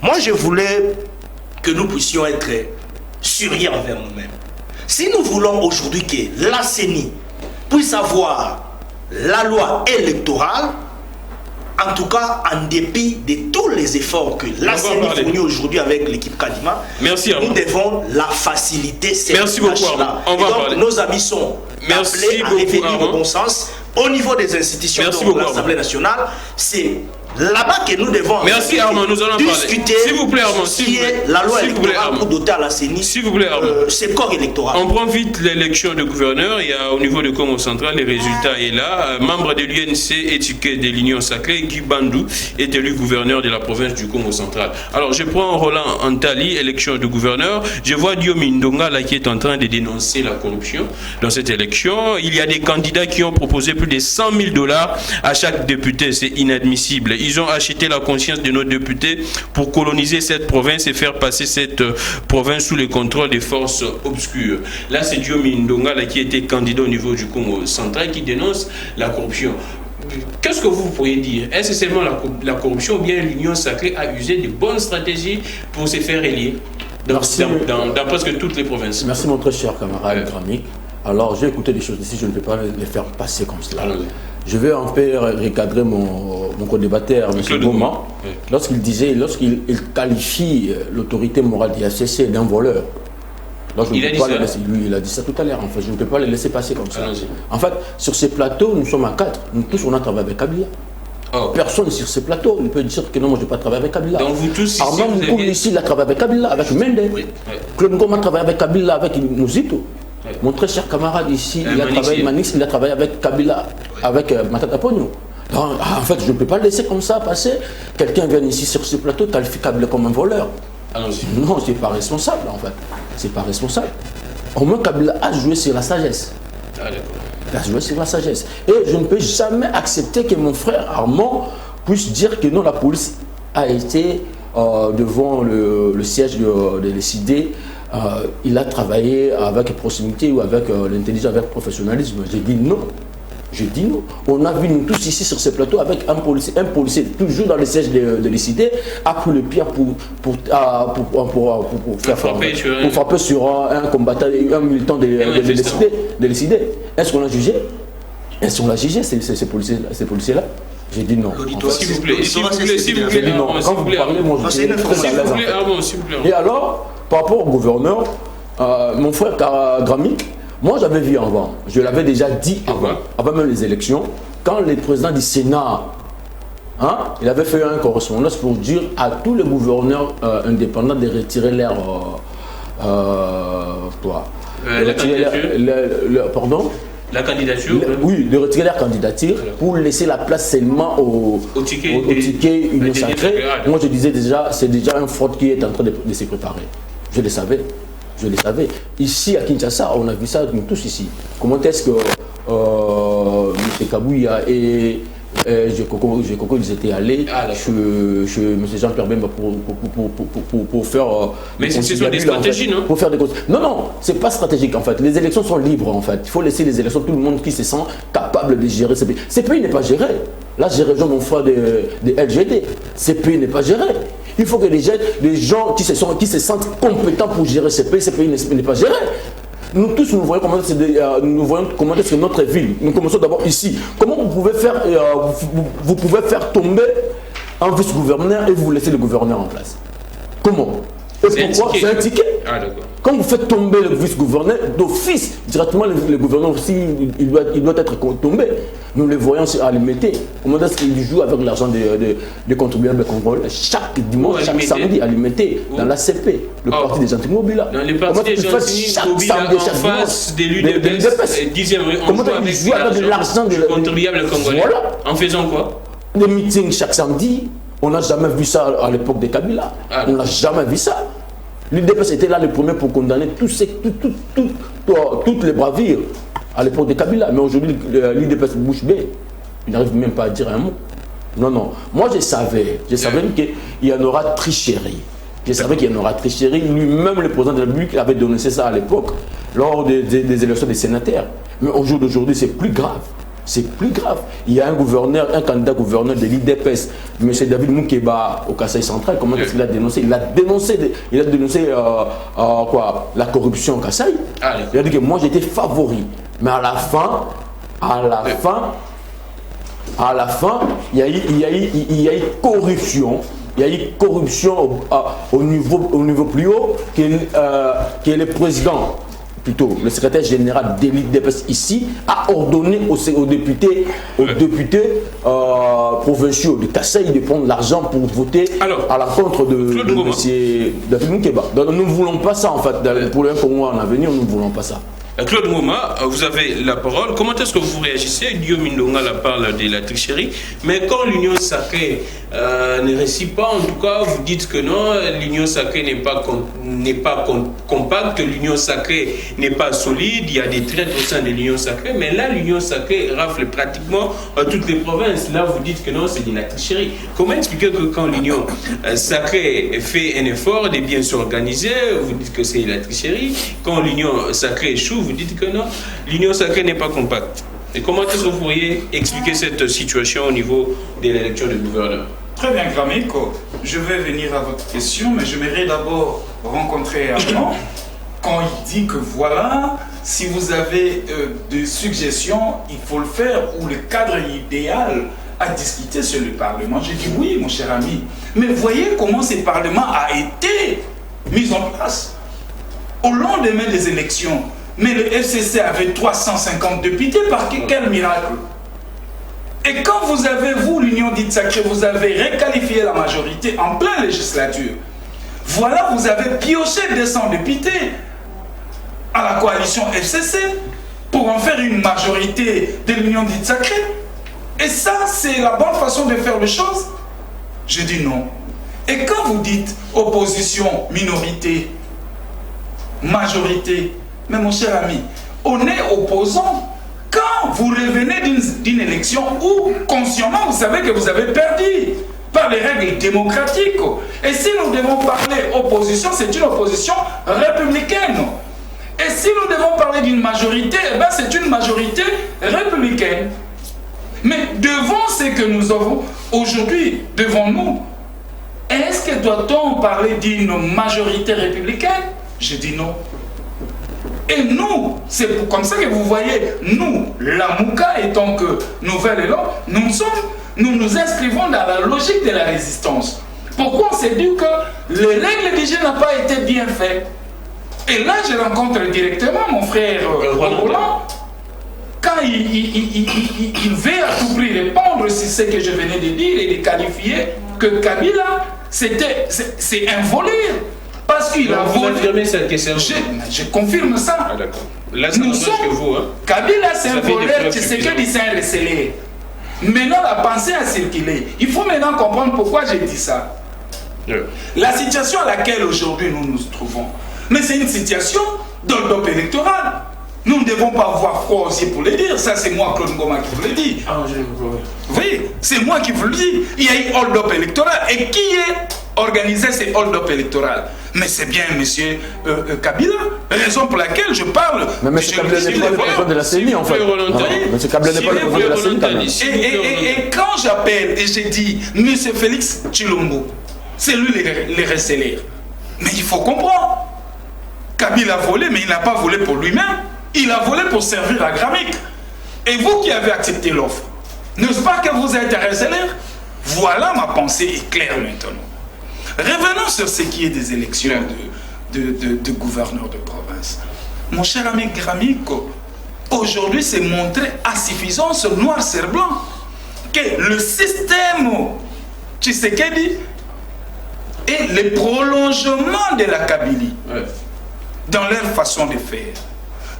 moi, je voulais que nous puissions être sérieux envers nous-mêmes. Si nous voulons aujourd'hui que la CENI puisse avoir la loi électorale, en tout cas, en dépit de tous les efforts que la CENI fournit aujourd'hui avec l'équipe Kadima, nous devons la faciliter. Merci beaucoup, Armand. On va en parler. Nos amis sont appelés à revenir au bon sens au niveau des institutions de l'Assemblée nationale. C'est là-bas que nous devons nous allons discuter s'il vous plaît, Armand, s'il vous plaît. La loi électorale pour doter à la CENI ce corps électoral. On prend vite l'élection de gouverneur. Il y a au niveau du Congo central, les résultats est là. Membre de l'UNC étiqueté de l'Union sacrée, Guy Bandou est élu gouverneur de la province du Congo central. Alors je prends Roland Antali, élection de gouverneur. Je vois Diomi Ndonga là qui est en train de dénoncer la corruption dans cette élection. Il y a des candidats qui ont proposé plus de 100 000 $ à chaque député. C'est inadmissible. Ils ont acheté la conscience de nos députés pour coloniser cette province et faire passer cette province sous le contrôle des forces obscures. Là, c'est Diomi Ndonga là, qui était candidat au niveau du Congo central qui dénonce la corruption. Qu'est-ce que vous pourriez dire? Est-ce seulement la corruption ou bien l'Union sacrée a usé de bonnes stratégies pour se faire élire dans presque toutes les provinces? Merci mon très cher camarade Gramik. Alors j'ai écouté des choses ici, je ne peux pas les faire passer comme cela. Je vais un peu recadrer mon co-débatteur, M. Goma, lorsqu'il qualifie l'autorité morale du FCC d'un voleur. Il a dit ça tout à l'heure, en fait, je ne peux pas le laisser passer comme ça. En fait, sur ces plateaux, nous sommes à 4, nous tous on a travaillé avec Kabila. Personne sur ces plateaux ne peut dire que non, moi je n'ai pas travaillé avec Kabila. Donc vous tous ici, Armand Moukoum ici, il a travaillé avec Kabila, avec Mende. Claude Ngoma a travaillé avec Kabila, avec Mouzito. Mon très cher camarade ici, il a travaillé Manix, il a travaillé avec Kabila, avec Matata Pogno. En fait, je ne peux pas laisser comme ça passer. Quelqu'un vient ici sur ce plateau, qualifie Kabila comme un voleur. Non, c'est pas responsable en fait. C'est pas responsable. Au moins Kabila a joué sur la sagesse. Il a joué sur la sagesse. Et je ne peux jamais accepter que mon frère Armand puisse dire que non, la police a été devant le siège de l'ECD. Il a travaillé avec proximité ou avec l'intelligence, avec professionnalisme. J'ai dit non. Je dis non. On a vu nous tous ici sur ce plateau avec un policier toujours dans le siège de l'ICD, a pris le pied pour frapper sur un combattant, un militant de l'ICD. Est-ce qu'on l'a jugé? Est-ce qu'on l'a jugé, ces policiers-là? J'ai dit non. S'il vous plaît, j'ai dit non. Quand vous parlez, moi je suis très à l'aise. Et alors, par rapport au gouverneur, mon frère Gramik, moi j'avais vu avant, je l'avais déjà dit avant même les élections, quand le président du Sénat, il avait fait une correspondance pour dire à tous les gouverneurs indépendants de retirer Pardon? La candidature Oui, de retirer leur candidature pour laisser la place seulement au ticket Union Sacrée. Moi, je disais déjà, c'est déjà un fraude qui est en train de se préparer. Je le savais. Ici, à Kinshasa, on a vu ça, nous tous ici. Comment est-ce que M. Kabouya et Jekoko, ils étaient allés chez M. Jean-Pierre Bemba pour faire... Mais ce sont des stratégies, non? Pour faire des causes. Non, c'est pas stratégique en fait. Les élections sont libres en fait. Il faut laisser les élections, tout le monde qui se sent capable de gérer ce pays. Ce pays n'est pas géré. Là, j'ai rejoint mon frère de LGD. Ce pays n'est pas géré. Il faut que les gens qui se sentent compétents pour gérer ce pays n'est pas géré. Nous tous, nous voyons comment est-ce que notre ville, nous commençons d'abord ici. Comment vous pouvez faire tomber un vice-gouverneur et vous laisser le gouverneur en place? Comment? Et pourquoi? C'est un ticket. Quand vous faites tomber le vice-gouverneur, d'office, directement le gouverneur aussi, il doit être tombé. Nous le voyons à Alimété. Comment est-ce qu'il joue avec l'argent des contribuables congolais chaque dimanche, chaque samedi, Alimété, dans la CP, le parti des gentils mobiles. Dans le parti des gentils mobiles, en face de l'UDPS, 10e rue, on joue avec l'argent des contribuables congolais. En faisant quoi? Des meetings chaque samedi. On n'a jamais vu ça à l'époque de Kabila. On n'a jamais vu ça. L'UDPS était là le premier pour condamner toutes les bravures à l'époque de Kabila. Mais aujourd'hui, l'UDPS bouche bée. Il n'arrive même pas à dire un mot. Non. Moi, je savais qu'il y en aura tricherie. Je savais qu'il y en aura tricherie. Lui-même, le président de la République avait dénoncé ça à l'époque, lors des élections des sénateurs. Mais au jour d'aujourd'hui, c'est plus grave. C'est plus grave. Il y a un candidat gouverneur de l'IDPS, M. David Moukeba, au Kasaï central. Comment est-ce qu'il a dénoncé? Il a dénoncé la corruption au Kasaï. Il a dit que moi j'étais favori. Mais à la fin, il y a eu corruption. Il y a eu corruption au niveau plus haut que le président. Plutôt, le secrétaire général de l'IDPS ici a ordonné aux députés provinciaux de Kasaï de prendre l'argent pour voter à l'encontre de M. David Moukeba. Nous ne voulons pas ça en fait. Pour un mois en avenir, nous ne voulons pas ça. Claude Ngoma, vous avez la parole. Comment est-ce que vous réagissez? Guillaume Ndonga parle de la tricherie, mais quand l'Union Sacrée ne réussit pas, en tout cas, vous dites que non, l'Union Sacrée n'est pas compacte, que l'Union Sacrée n'est pas solide, il y a des traîtres au sein de l'Union Sacrée, mais là, l'Union Sacrée rafle pratiquement toutes les provinces. Là, vous dites que non, c'est de la tricherie. Comment expliquer que quand l'Union Sacrée fait un effort de bien s'organiser, vous dites que c'est de la tricherie? Quand l'Union Sacrée échoue, vous dites que non, l'Union Sacrée n'est pas compacte. Et comment est-ce que vous pourriez expliquer cette situation au niveau de l'élection du gouverneur? Très bien, Gramiko. Je vais venir à votre question, mais j'aimerais d'abord rencontrer Armand quand il dit que voilà, si vous avez des suggestions, il faut le faire, ou le cadre idéal à discuter sur le Parlement. J'ai dit oui, mon cher ami. Mais voyez comment ce Parlement a été mis en place au lendemain des élections. Mais le FCC avait 350 députés, par quel miracle? Et quand vous avez, vous, l'Union dite sacrée, vous avez requalifié la majorité en pleine législature. Voilà, vous avez pioché 200 députés à la coalition FCC pour en faire une majorité de l'Union dite sacrée. Et ça, c'est la bonne façon de faire les choses? Je dis non. Et quand vous dites opposition, minorité, majorité, mais mon cher ami, on est opposant quand vous revenez d'une élection où consciemment vous savez que vous avez perdu par les règles démocratiques. Et si nous devons parler opposition, c'est une opposition républicaine. Et si nous devons parler d'une majorité, eh ben c'est une majorité républicaine. Mais devant ce que nous avons aujourd'hui devant nous, est-ce que doit-on parler d'une majorité républicaine? Je dis non. Et nous, c'est comme ça que vous voyez, nous, la Mouka étant que Nouvel Élan, nous nous inscrivons dans la logique de la résistance. Pourquoi on s'est dit que les règles du jeu n'ont pas été bien faites? Et là, je rencontre directement mon frère Roland, quand il veut à tout prix répondre sur ce que je venais de dire et de qualifier que Kabila, c'est un voleur. parce qu'il a volé. Je confirme ça. Ah, d'accord. Là, nous sommes que vous. Hein. Kabila, c'est un voleur, Tshisekedi, c'est un recelé. Maintenant, la pensée a circulé. Il faut maintenant comprendre pourquoi j'ai dit ça. La situation à laquelle aujourd'hui nous nous trouvons, mais c'est une situation d'hold-up électoral. Nous ne devons pas avoir froid aussi pour le dire. Ça, c'est moi, Claude Ngoma, qui vous le dis. Ah, je vous oui, c'est moi qui vous le dis. Il y a eu hold-up électoral. Et qui est organisé ces hold-up électoral? Mais c'est bien M. Kabila. Raison pour laquelle je parle. Mais M. Kabila n'est pas le président de la CENI, en fait. M. Kabila n'est pas le président de la CENI. Et quand j'appelle et je dis M. Félix Tshilombo, c'est lui les recélères. Mais il faut comprendre. Kabila a volé, mais il n'a pas volé pour lui-même. Il a volé pour servir à Gramik. Et vous qui avez accepté l'offre, n'est-ce pas que vous êtes un recélère? Voilà, ma pensée est claire maintenant. Revenons sur ce qui est des élections de gouverneurs de province. Mon cher ami Gramiko, aujourd'hui c'est montré à suffisance noir sur blanc que le système Tshisekedi est le prolongement de la Kabylie dans leur façon de faire,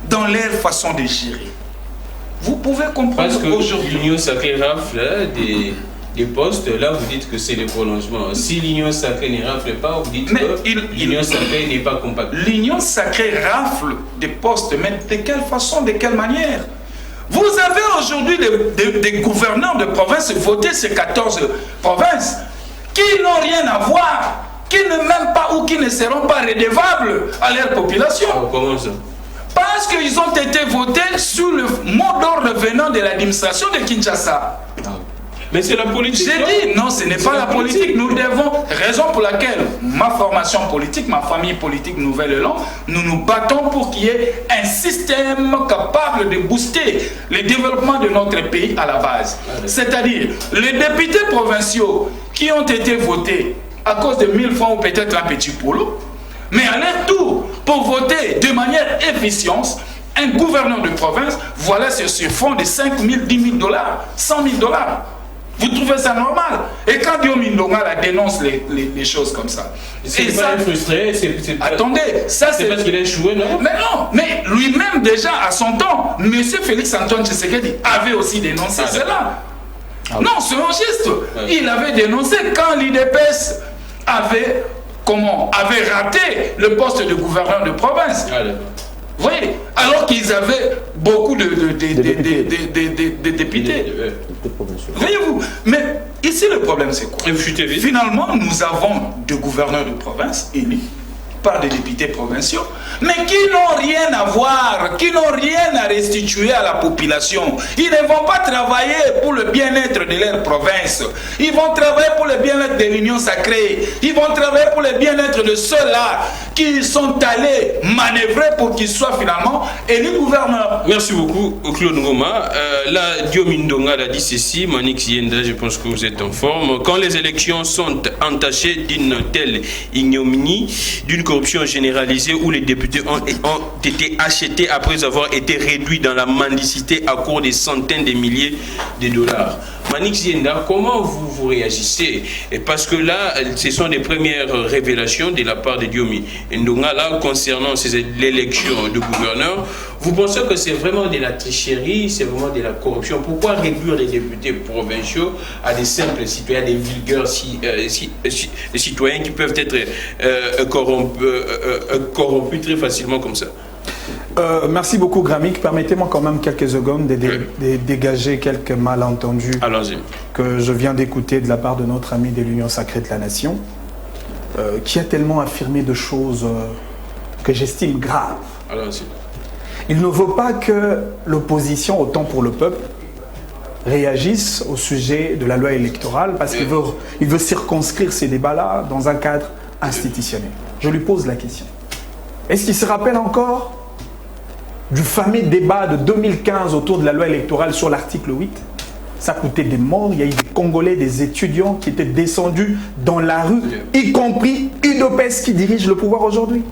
dans leur façon de gérer. Vous pouvez comprendre. Parce que l'Union sacrée rafle des postes, là vous dites que c'est le prolongement. Si l'Union sacrée ne rafle pas, vous dites que l'Union sacrée n'est pas compatible. L'Union sacrée rafle des postes, mais de quelle façon, de quelle manière? Vous avez aujourd'hui des gouverneurs de province votés sur 14 provinces qui n'ont rien à voir, qui ne m'aiment pas ou qui ne seront pas redevables à leur population. Ah, comment ça? Parce qu'ils ont été votés sous le mot d'ordre venant de l'administration de Kinshasa. Mais c'est la politique. J'ai dit, non, ce n'est pas la politique. Nous devons, raison pour laquelle ma formation politique, ma famille politique Nouvelle-Élan, nous nous battons pour qu'il y ait un système capable de booster le développement de notre pays à la base. C'est-à-dire, les députés provinciaux qui ont été votés à cause de 1000 francs ou peut-être un petit polo, mais à leur tour, pour voter de manière efficiente, un gouverneur de province, voilà sur fond de 5 000, 10 000 dollars, 100 000 dollars. Vous trouvez ça normal? Et quand Diomi Ndonga dénonce les choses comme ça, c'est pas frustré, attendez, ça c'est parce qu'il a échoué, non? Mais non, mais lui-même déjà à son temps, M. Félix Antoine Tshisekedi avait aussi dénoncé cela. Non, c'est juste. Il avait dénoncé quand l'IDPS avait raté le poste de gouverneur de province. Vous voyez, alors qu'ils avaient beaucoup de députés. Voyez-vous, mais ici le problème c'est quoi? Finalement, nous avons deux gouverneurs de province élus par des députés provinciaux, mais qui n'ont rien à voir, qui n'ont rien à restituer à la population. Ils ne vont pas travailler pour le bien-être de leur province. Ils vont travailler pour le bien-être de l'Union sacrée. Ils vont travailler pour le bien-être de ceux-là qui sont allés manœuvrer pour qu'ils soient finalement élus gouverneurs. Merci beaucoup, Claude Ngoma. Là, Diomi Ndonga a dit ceci, Manik Yenda, je pense que vous êtes en forme. Quand les élections sont entachées d'une telle ignominie, d'une corruption généralisée où les députés ont été achetés après avoir été réduits dans la mendicité à court des centaines de milliers de dollars. Manik Yenda, comment vous réagissez? Et parce que là, ce sont des premières révélations de la part de Diomi Ndonga là, concernant l'élection de gouverneur. Vous pensez que c'est vraiment de la tricherie, c'est vraiment de la corruption? Pourquoi réduire les députés provinciaux à des simples citoyens, des vulgaires citoyens qui peuvent être corrompus très facilement comme ça? Merci beaucoup Gramik. Permettez-moi quand même quelques secondes de dégager quelques malentendus que je viens d'écouter de la part de notre ami de l'Union sacrée de la Nation, qui a tellement affirmé de choses que j'estime graves. Il ne veut pas que l'opposition, autant pour le peuple, réagisse au sujet de la loi électorale parce qu'il veut circonscrire ces débats-là dans un cadre institutionnel. Je lui pose la question. Est-ce qu'il se rappelle encore du fameux débat de 2015 autour de la loi électorale sur l'article 8? Ça coûtait des morts, il y a eu des Congolais, des étudiants qui étaient descendus dans la rue, y compris UDPS qui dirige le pouvoir aujourd'hui.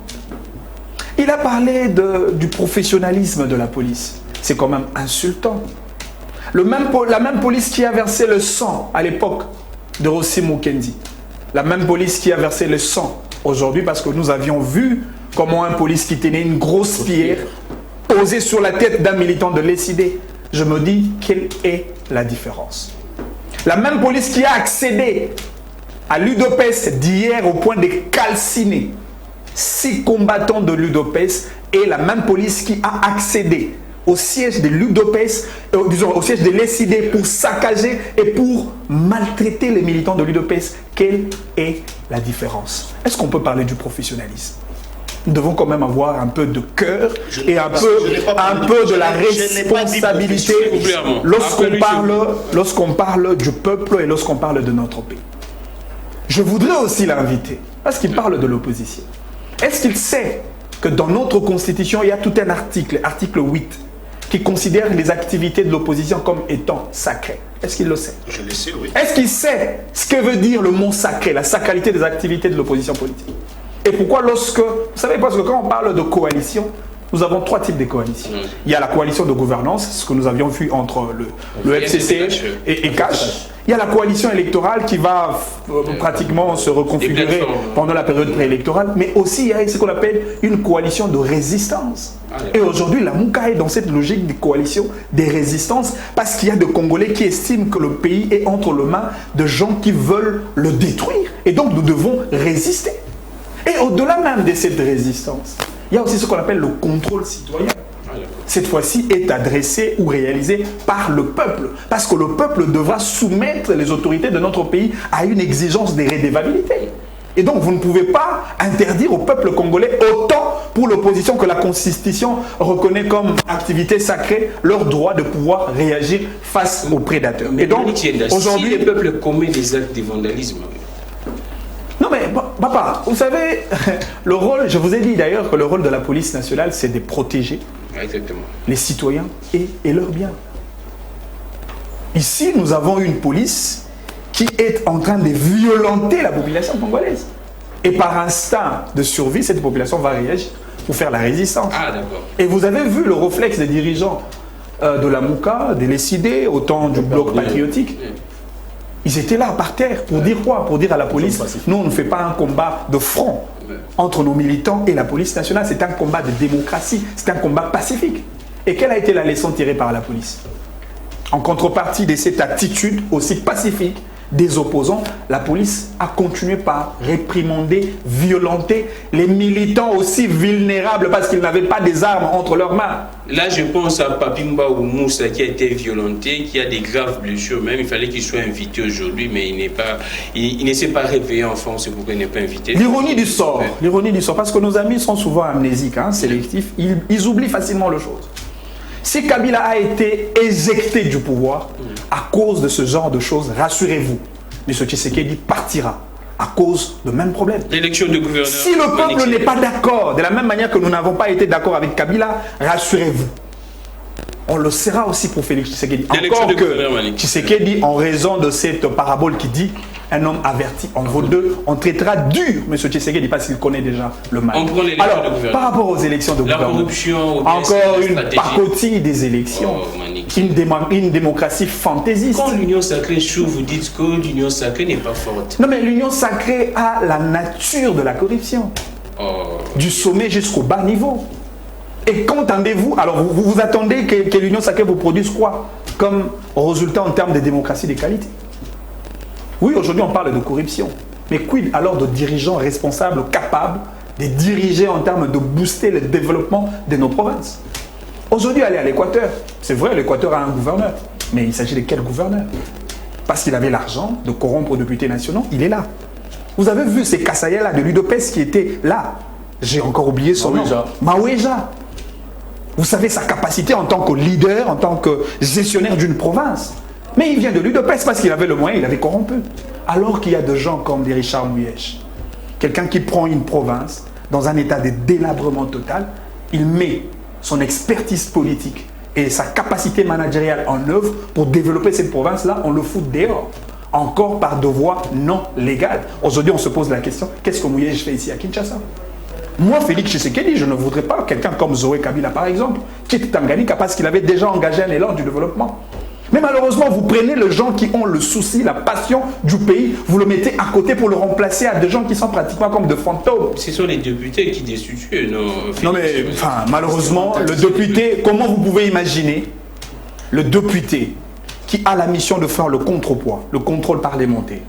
Il a parlé du professionnalisme de la police. C'est quand même insultant. La même police qui a versé le sang à l'époque de Rossi Mukendi, la même police qui a versé le sang aujourd'hui parce que nous avions vu comment un police qui tenait une grosse pierre posée sur la tête d'un militant de l'ESID. Je me dis, quelle est la différence? La même police qui a accédé à l'UDPS d'hier au point de calciner 6 combattants de l'UDPS est la même police qui a accédé au siège de l'UDPS, disons au siège de l'ESID pour saccager et pour maltraiter les militants de l'UDPS. Quelle est la différence? Est-ce qu'on peut parler du professionnalisme? Nous devons quand même avoir un peu de cœur et un peu de la responsabilité lorsqu'on parle du peuple et lorsqu'on parle de notre pays. Je voudrais aussi l'inviter, parce qu'il parle de l'opposition. Est-ce qu'il sait que dans notre constitution, il y a tout un article, article 8, qui considère les activités de l'opposition comme étant sacrées? Est-ce qu'il le sait? Je le sais, oui. Est-ce qu'il sait ce que veut dire le mot sacré, la sacralité des activités de l'opposition politique? Et pourquoi lorsque... Vous savez, parce que quand on parle de coalition, nous avons 3 types de coalitions. Il y a la coalition de gouvernance, ce que nous avions vu entre le FCC et CACH. Il y a la coalition électorale qui va pratiquement se reconfigurer pendant la période préélectorale, mais aussi il y a ce qu'on appelle une coalition de résistance. Et aujourd'hui, la Mouka est dans cette logique de coalition des résistances parce qu'il y a des Congolais qui estiment que le pays est entre les mains de gens qui veulent le détruire. Et donc, nous devons résister. Et au-delà même de cette résistance, il y a aussi ce qu'on appelle le contrôle citoyen. Cette fois-ci est adressé ou réalisé par le peuple. Parce que le peuple devra soumettre les autorités de notre pays à une exigence de redevabilité. Et donc vous ne pouvez pas interdire au peuple congolais, autant pour l'opposition que la Constitution reconnaît comme activité sacrée, leur droit de pouvoir réagir face aux prédateurs. Mais et donc aujourd'hui... Si le peuple commet des actes de vandalisme... Non mais, papa, vous savez, le rôle, je vous ai dit d'ailleurs que le rôle de la police nationale, c'est de protéger les citoyens et leurs biens. Ici, nous avons une police qui est en train de violenter la population congolaise. Et par instinct de survie, cette population va réagir pour faire la résistance. Ah, d'accord. Et vous avez vu le réflexe des dirigeants de la Mouka, de l'ESID, au temps du bloc patriotique. Ils étaient là par terre pour dire quoi? Pour dire à la police, nous on ne fait pas un combat de front entre nos militants et la police nationale, c'est un combat de démocratie, c'est un combat pacifique. Et quelle a été la leçon tirée par la police? En contrepartie de cette attitude aussi pacifique des opposants, la police a continué par réprimander, violenter les militants aussi vulnérables parce qu'ils n'avaient pas des armes entre leurs mains. Là, je pense à Papimba ou Moussa qui a été violenté, qui a des graves blessures. Même, il fallait qu'il soit invité aujourd'hui, mais il ne s'est pas réveillé en France, c'est pourquoi il n'est pas invité. L'ironie du sort, parce que nos amis sont souvent amnésiques, sélectifs, ils oublient facilement les choses. Si Kabila a été éjecté du pouvoir à cause de ce genre de choses, rassurez-vous, M. Tshisekedi partira à cause de même problème. L'élection de gouverneur. Si le peuple n'est pas d'accord, de la même manière que nous n'avons pas été d'accord avec Kabila, rassurez-vous. On le sera aussi pour Félix Tshisekedi. Encore que Tshisekedi, en raison de cette parabole qui dit un homme averti en vaut deux, on traitera dur M. Tshisekedi parce qu'il connaît déjà le mal. Alors, par rapport aux élections de gouvernement, encore une pacotille des élections, une démocratie fantaisiste. Quand l'union sacrée choue, vous dites que l'union sacrée n'est pas forte. Non mais l'union sacrée a la nature de la corruption, du sommet jusqu'au bas niveau. Et qu'entendez-vous? Alors vous attendez que l'union sacrée vous produise quoi comme résultat en termes de démocratie de qualité? Oui, aujourd'hui on parle de corruption, mais quid alors de dirigeants responsables, capables de diriger en termes de booster le développement de nos provinces? Aujourd'hui, aller à l'Équateur, c'est vrai, l'Équateur a un gouverneur, mais il s'agit de quel gouverneur? Parce qu'il avait l'argent de corrompre aux députés nationaux, il est là. Vous avez vu ces Kassaïa-là de l'UDPS qui étaient là. J'ai encore oublié son nom. Maouéja. Vous savez sa capacité en tant que leader, en tant que gestionnaire d'une province. Mais il vient de l'UDPS parce qu'il avait le moyen, il avait corrompu. Alors qu'il y a des gens comme des Richard Mouyèche, quelqu'un qui prend une province dans un état de délabrement total, il met son expertise politique et sa capacité managériale en œuvre pour développer cette province-là, on le fout dehors. Encore par devoir non légal. Aujourd'hui, on se pose la question, qu'est-ce que Mouyèche fait ici à Kinshasa? Moi, Félix Tshisekedi, je ne voudrais pas quelqu'un comme Zoé Kabila, par exemple, qui est Tanganyika parce qu'il avait déjà engagé un élan du développement. Mais malheureusement, vous prenez les gens qui ont le souci, la passion du pays, vous le mettez à côté pour le remplacer à des gens qui sont pratiquement comme des fantômes. Ce sont les députés qui destituent. Non mais, enfin, malheureusement, le député, comment vous pouvez imaginer le député qui a la mission de faire le contrepoids, le contrôle parlementaire,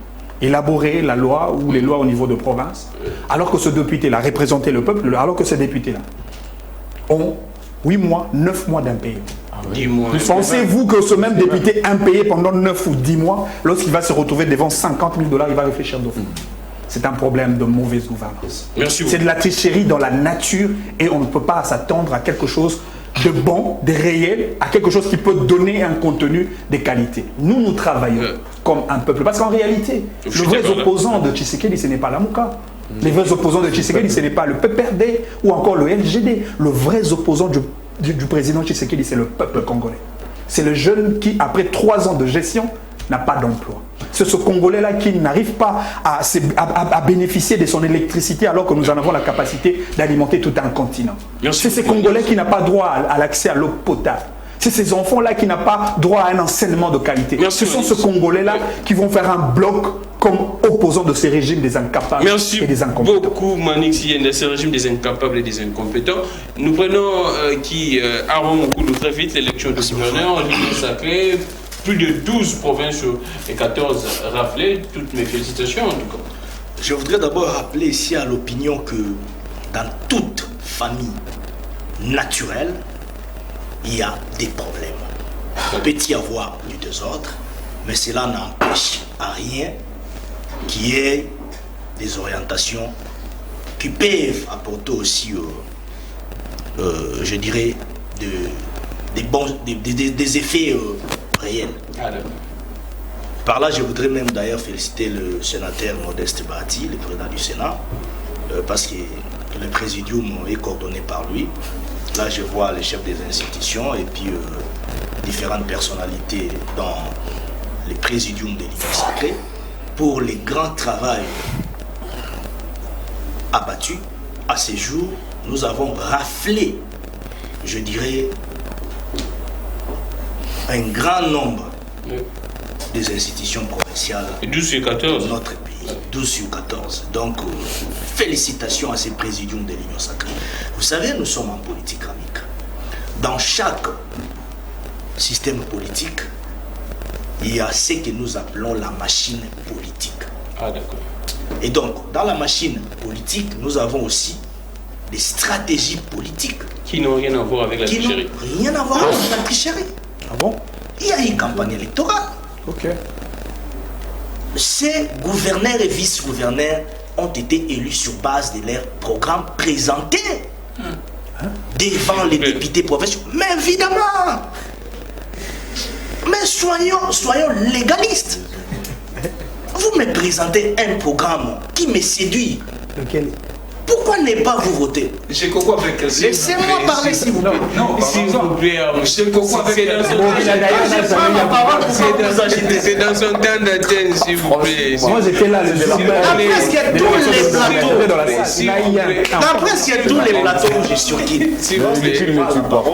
élaborer la loi ou les lois au niveau de province, alors que ce député-là représentait le peuple, alors que ces députés-là ont 8 mois, 9 mois d'impayé. Pensez-vous que ce même député impayé pendant 9 ou 10 mois, lorsqu'il va se retrouver devant 50 000 $, il va réfléchir deux fois? C'est un problème de mauvaise gouvernance. C'est de la tricherie dans la nature et on ne peut pas s'attendre à quelque chose de bon, de réel, à quelque chose qui peut donner un contenu de qualité. Nous travaillons comme un peuple. Parce qu'en réalité, le vrai opposant de Tshisekedi, ce n'est pas la Mouka. Les vrais opposants de Tshisekedi, ce n'est pas le PPRD ou encore le LGD. Le vrai opposant du président Tshisekedi, c'est le peuple congolais. C'est le jeune qui, après 3 ans de gestion, n'a pas d'emploi. C'est ce Congolais-là qui n'arrive pas à bénéficier de son électricité alors que nous en avons la capacité d'alimenter tout un continent. C'est ces Congolais qui n'ont pas droit à l'accès à l'eau potable. C'est ces enfants-là qui n'ont pas droit à un enseignement de qualité. Ce sont ces Congolais-là qui vont faire un bloc comme opposants de ces régimes des incapables et des incompétents. Merci beaucoup, Manix Yen, de ce régime des incapables et des incompétents. Nous prenons qui arrond très vite l'élection du gouverneur, l'Union sacrée, plus de 12 provinces et 14 rappelés. Toutes mes félicitations en tout cas. Je voudrais d'abord rappeler ici à l'opinion que dans toute famille naturelle, il y a des problèmes. Il peut y avoir du désordre, mais cela n'empêche à rien qu'il y ait des orientations qui peuvent apporter aussi, je dirais, des effets réels. Par là, je voudrais même d'ailleurs féliciter le sénateur Modeste Bahati, le président du Sénat, parce que le présidium est coordonné par lui. Là, je vois les chefs des institutions et puis différentes personnalités dans les présidiums des Lions Sacrés pour les grands travaux abattus. À ces jours, nous avons raflé, je dirais, un grand nombre des institutions provinciales 12 sur 14 de notre pays. 12 sur 14. Donc, félicitations à ces présidiums des Lions Sacrés. Vous savez, nous sommes en politique amicale. Dans chaque système politique, il y a ce que nous appelons la machine politique. Ah, d'accord. Et donc, dans la machine politique, nous avons aussi des stratégies politiques. Qui n'ont rien à voir avec la tricherie. Rien à voir avec la tricherie. Ah bon? Il y a une campagne électorale. Ok. Ces gouverneurs et vice-gouverneurs ont été élus sur base de leurs programmes présentés devant les députés provinciaux. Mais évidemment, mais soyons légalistes. Vous me présentez un programme qui me séduit. Lequel? Pourquoi ne pas vous voter? J'ai Coco avec... Laissez-moi parler s'il vous plaît. Non, s'il vous plaît. J'ai Coco avec... C'est dans son temps d'Athènes, s'il vous plaît. Moi, j'étais là, le D'après ce qu'il y a tous les plateaux où je suis sur qui. S'il vous plaît.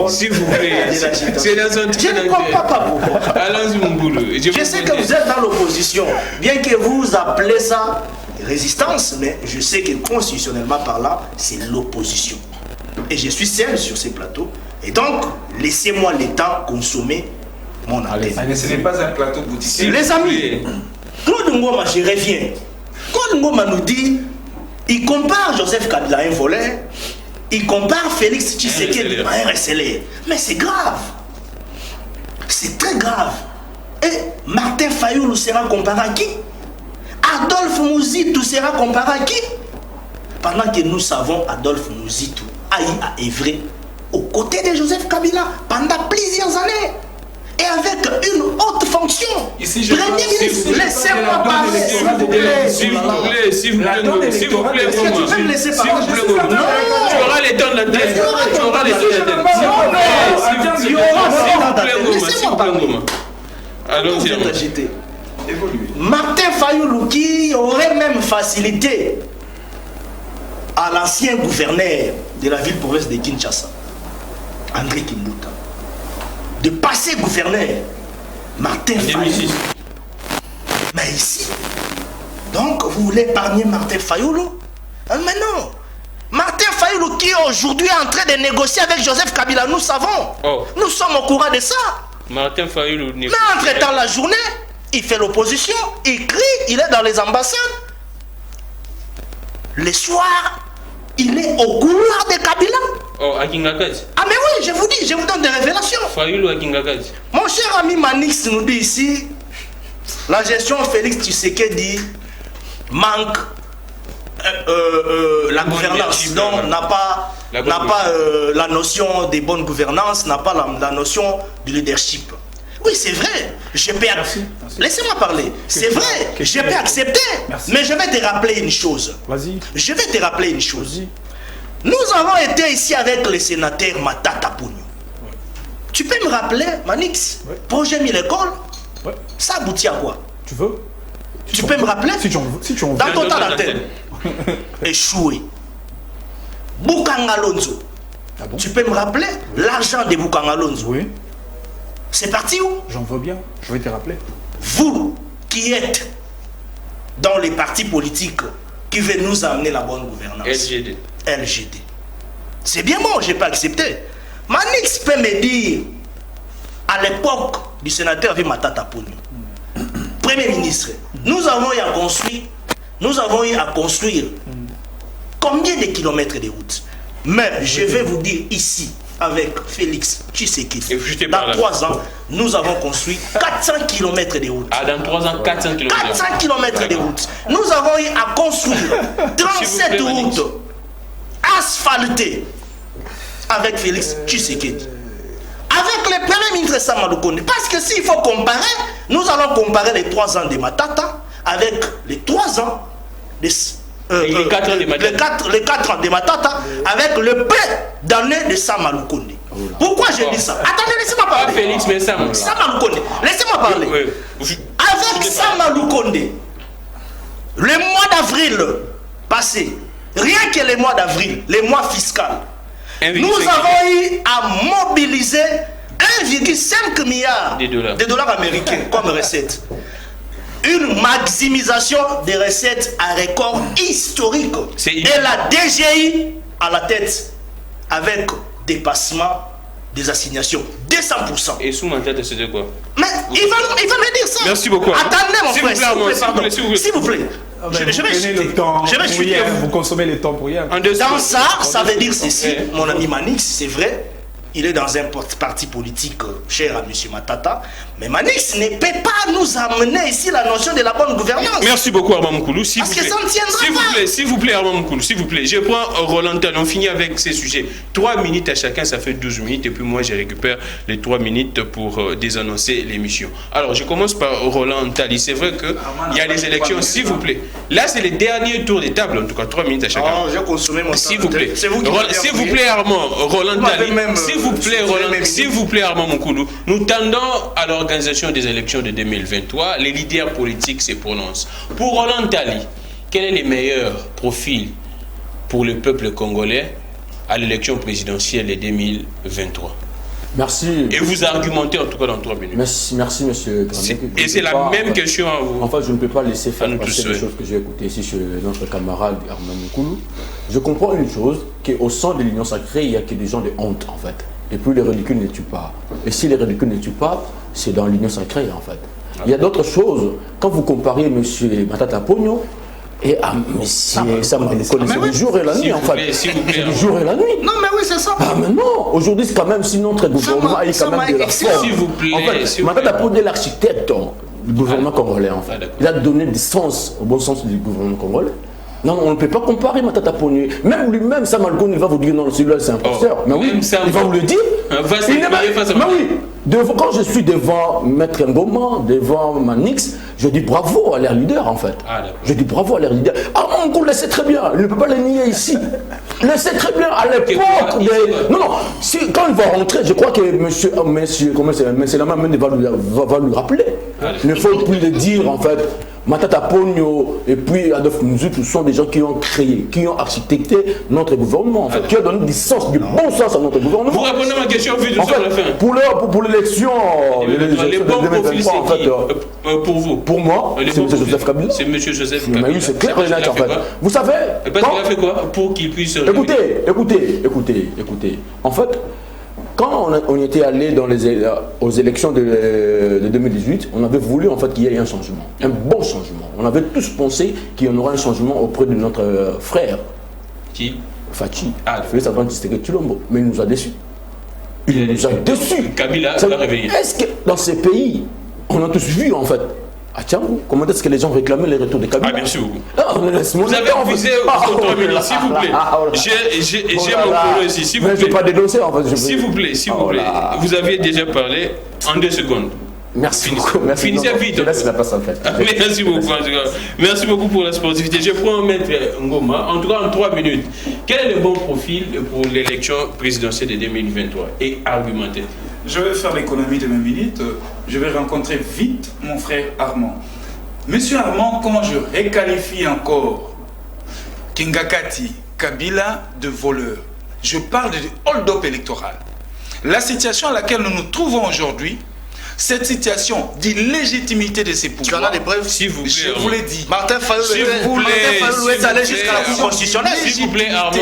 S'il vous plaît. C'est dans son temps. Je ne comprends pas pourquoi. Allons-y, mon boulot. Je sais que vous êtes dans l'opposition, bien que vous appelez ça résistance, mais je sais que constitutionnellement parlant, c'est l'opposition. Et je suis seul sur ces plateaux. Et donc, laissez-moi le temps consommer mon antenne. Mais ce n'est pas un plateau boutique. Les amis, Claude Ngoma, je reviens. Claude Ngoma nous dit, il compare Joseph Kabila à un voleur, il compare Félix Tshisekedi à un receleur. Mais c'est grave. C'est très grave. Et Martin Fayulu sera comparé à qui? Adolphe Mouzitou sera comparé à qui? Pendant que nous savons Adolphe Mouzitou a œuvré aux côtés de Joseph Kabila pendant plusieurs années et avec une haute fonction. Ici, je laissez-moi parler, s'il vous plaît. S'il vous plaît, s'il vous plaît, s'il vous plaît, est-ce que tu peux me laisser parler? non, tu auras les temps d'antenne. Tu auras les temps d'antenne. Allons-y. Martin Fayulu qui aurait même facilité à l'ancien gouverneur de la ville-province de Kinshasa, André Kimbuta, de passer gouverneur Martin Fayulu. Mais ici, donc vous voulez épargner Martin Fayulu? Mais non. Martin Fayulu qui aujourd'hui est en train de négocier avec Joseph Kabila, nous savons. Nous sommes au courant de ça. Martin Fayulu. Mais entre-temps, la journée, il fait l'opposition, il crie, il est dans les ambassades. Le soir, il est au couloir de Kabila. À Kingakazi. Ah mais oui, je vous dis, je vous donne des révélations. Fayulu à Kingakazi. Mon cher ami Manix nous dit ici, la gestion Félix Tshisekedi manque la gouvernance. Donc n'a pas la notion de bonne gouvernance, n'a pas la notion du leadership. Oui, c'est vrai. Je peux laissez-moi parler. C'est vrai. Je peux accepter. Mais je vais te rappeler une chose. Vas-y. Je vais te rappeler une chose. Nous avons été ici avec le sénateur Matata Pugno. Ouais. Tu peux me rappeler, Manix, projet 1000 écoles, ça aboutit à quoi? Tu veux? Tu peux me rappeler? Si tu en veux. Dans ton temps d'antenne. Échoué. Boukangalonzo. Ah bon? Tu peux me rappeler l'argent de Boukangalonzo? Oui. C'est parti où? J'en veux bien. Je vais te rappeler. Vous qui êtes dans les partis politiques qui veulent nous amener la bonne gouvernance. LGD. C'est bien bon, je n'ai pas accepté. Manix peut me dire, à l'époque du sénateur Matata Pugno, Premier ministre, nous avons eu à construire combien de kilomètres de routes? Mais je vais vous dire ici, avec Félix Tshisekedi, dans 3 ans, nous avons construit 400 km de routes. Ah, dans 3 ans, 400 km. 400 km de routes. Nous avons eu à construire 37 routes asphaltées avec Félix Tshisekedi. Avec le premier ministre Samalou Konde. Parce que s'il faut comparer, nous allons comparer les 3 ans de Matata avec les 3 ans de... les 4 ans de Matata. Les 4 ans de Matata avec le peu d'années de Samalou Konde. Pourquoi j'ai dit ça? Attendez, laissez-moi parler. Pas Félix, mais Samalou Konde. Laissez-moi parler. Avec Samalou Konde, le mois d'avril passé, rien que le mois d'avril, le mois fiscal, nous avons eu à mobiliser 1,5 milliard de dollars américains comme recette. Une maximisation des recettes à record historique. Et la DGI à la tête avec dépassement des assignations 200%. Et sous ma tête, c'était quoi? Mais il va me dire ça. Merci beaucoup. Attendez mon frère, s'il vous plaît. Je vais chuter. Vous consommez le temps pour hier. Dans ça veut dire ceci, mon ami Manix, c'est vrai. Il est dans un parti politique cher à M. Matata. Mais Manix ne peut pas nous amener ici la notion de la bonne gouvernance. Merci beaucoup, Armand Moukoulou. Parce que ça ne tiendra pas. S'il vous plaît, Armand Moukoulou, s'il vous plaît. Je prends Roland Tali. On finit avec ces sujets. 3 minutes à chacun, ça fait 12 minutes. Et puis moi, je récupère les 3 minutes pour désannoncer l'émission. Alors, je commence par Roland Tali. C'est vrai qu'il y a les élections, s'il vous plaît. Là, c'est le dernier tour des tables. En tout cas, 3 minutes à chacun. Oh, j'ai consommé mon temps. S'il vous plaît. S'il vous plaît, Armand. Roland Tali. S'il vous plaît, Armand Moukoulou, nous tendons à l'organisation des élections de 2023. Les leaders politiques se prononcent. Pour Roland Tali, quel est le meilleur profil pour le peuple congolais à l'élection présidentielle de 2023? Merci. Et vous argumentez en tout cas dans 3 minutes. Merci monsieur. Et c'est la même question à vous. En fait, je ne peux pas laisser faire passer les choses que j'ai écoutées ici chez notre camarade Armand Moukoulou. Je comprends une chose, qu'au sein de l'Union sacrée, il n'y a que des gens de honte en fait. Et puis les ridicules ne tuent pas. Et si les ridicules ne tuent pas, c'est dans l'Union sacrée en fait. Il y a d'autres choses. Quand vous comparez M. Matata Pugno et à M. Samalou Konde, c'est le jour et la nuit en fait. C'est le jour et la nuit. Non mais oui c'est ça. Ah mais non, aujourd'hui c'est quand même si notre gouvernement est quand même de la forme. S'il vous plaît. En fait, Matata Pugno est l'architecte du gouvernement congolais en fait. Il a donné du sens, au bon sens du gouvernement congolais. Non, on ne peut pas comparer Matata Pugno. Même lui-même, Samalou Konde, il va vous dire non, celui-là c'est un imposteur. Mais oui, il va vous le dire. Mais oui, quand je suis devant Maître Ngoma, devant Manix, je dis bravo à leur leader en fait. Je dis bravo à leur leader. Ah, on le sait très bien, il ne peut pas le nier ici. Il le sait très bien à l'époque. Non, quand il va rentrer, je crois que monsieur la main va lui rappeler. Il ne faut plus le dire en fait. Matata Pogno et puis Adolphe Mouzout sont des gens qui ont créé, qui ont architecté notre gouvernement, en fait, qui ont donné du sens, du bon sens à notre gouvernement. Vous répondez à ma question vite sur la fin. Pour l'élection, les bons profils, c'est qui pour vous? Pour moi, c'est M. Joseph Kabila. C'est M. Joseph Kabila. Mais oui, c'est clair et net, en fait. Vous savez... Parce qu'il a fait quoi pour qu'il puisse... Écoutez. En fait, quand on était allé aux élections de 2018, on avait voulu en fait qu'il y ait un changement, un bon changement. On avait tous pensé qu'il y en aurait un changement auprès de notre frère. Qui? Fachi. Félix Antoine Tshisekedi Tshilombo. Mais il nous a déçus. Il nous a déçus. Kabila l'a réveillé. Est-ce que dans ces pays, on a tous vu en fait, à Tchangou, comment est-ce que les gens réclamaient les retours de Kabila? Ah, bien sûr. Vous avez refusé au 3 minutes, s'il vous plaît. J'ai mon chrono ici, s'il vous plaît. Je ne vais pas dénoncer en fait. S'il vous plaît. Vous aviez déjà parlé en 2 secondes. Merci beaucoup. Finissez vite. Je laisse la place en fait. Merci beaucoup. Merci beaucoup pour la sportivité. Je prends Maître Ngoma, en tout cas en 3 minutes. Quel est le bon profil pour l'élection présidentielle de 2023 et argumenté? Je vais faire l'économie de mes minutes. Je vais rencontrer vite mon frère Armand. Monsieur Armand, quand je réqualifie encore Kingakati Kabila de voleur, je parle de hold-up électoral. La situation à laquelle nous nous trouvons aujourd'hui, cette situation d'illégitimité de ces pouvoirs. Tu en as des preuves? S'il vous plaît. Je vous l'ai dit. Martin Fayou est allé jusqu'à la Cour constitutionnelle. S'il vous plaît, Armand.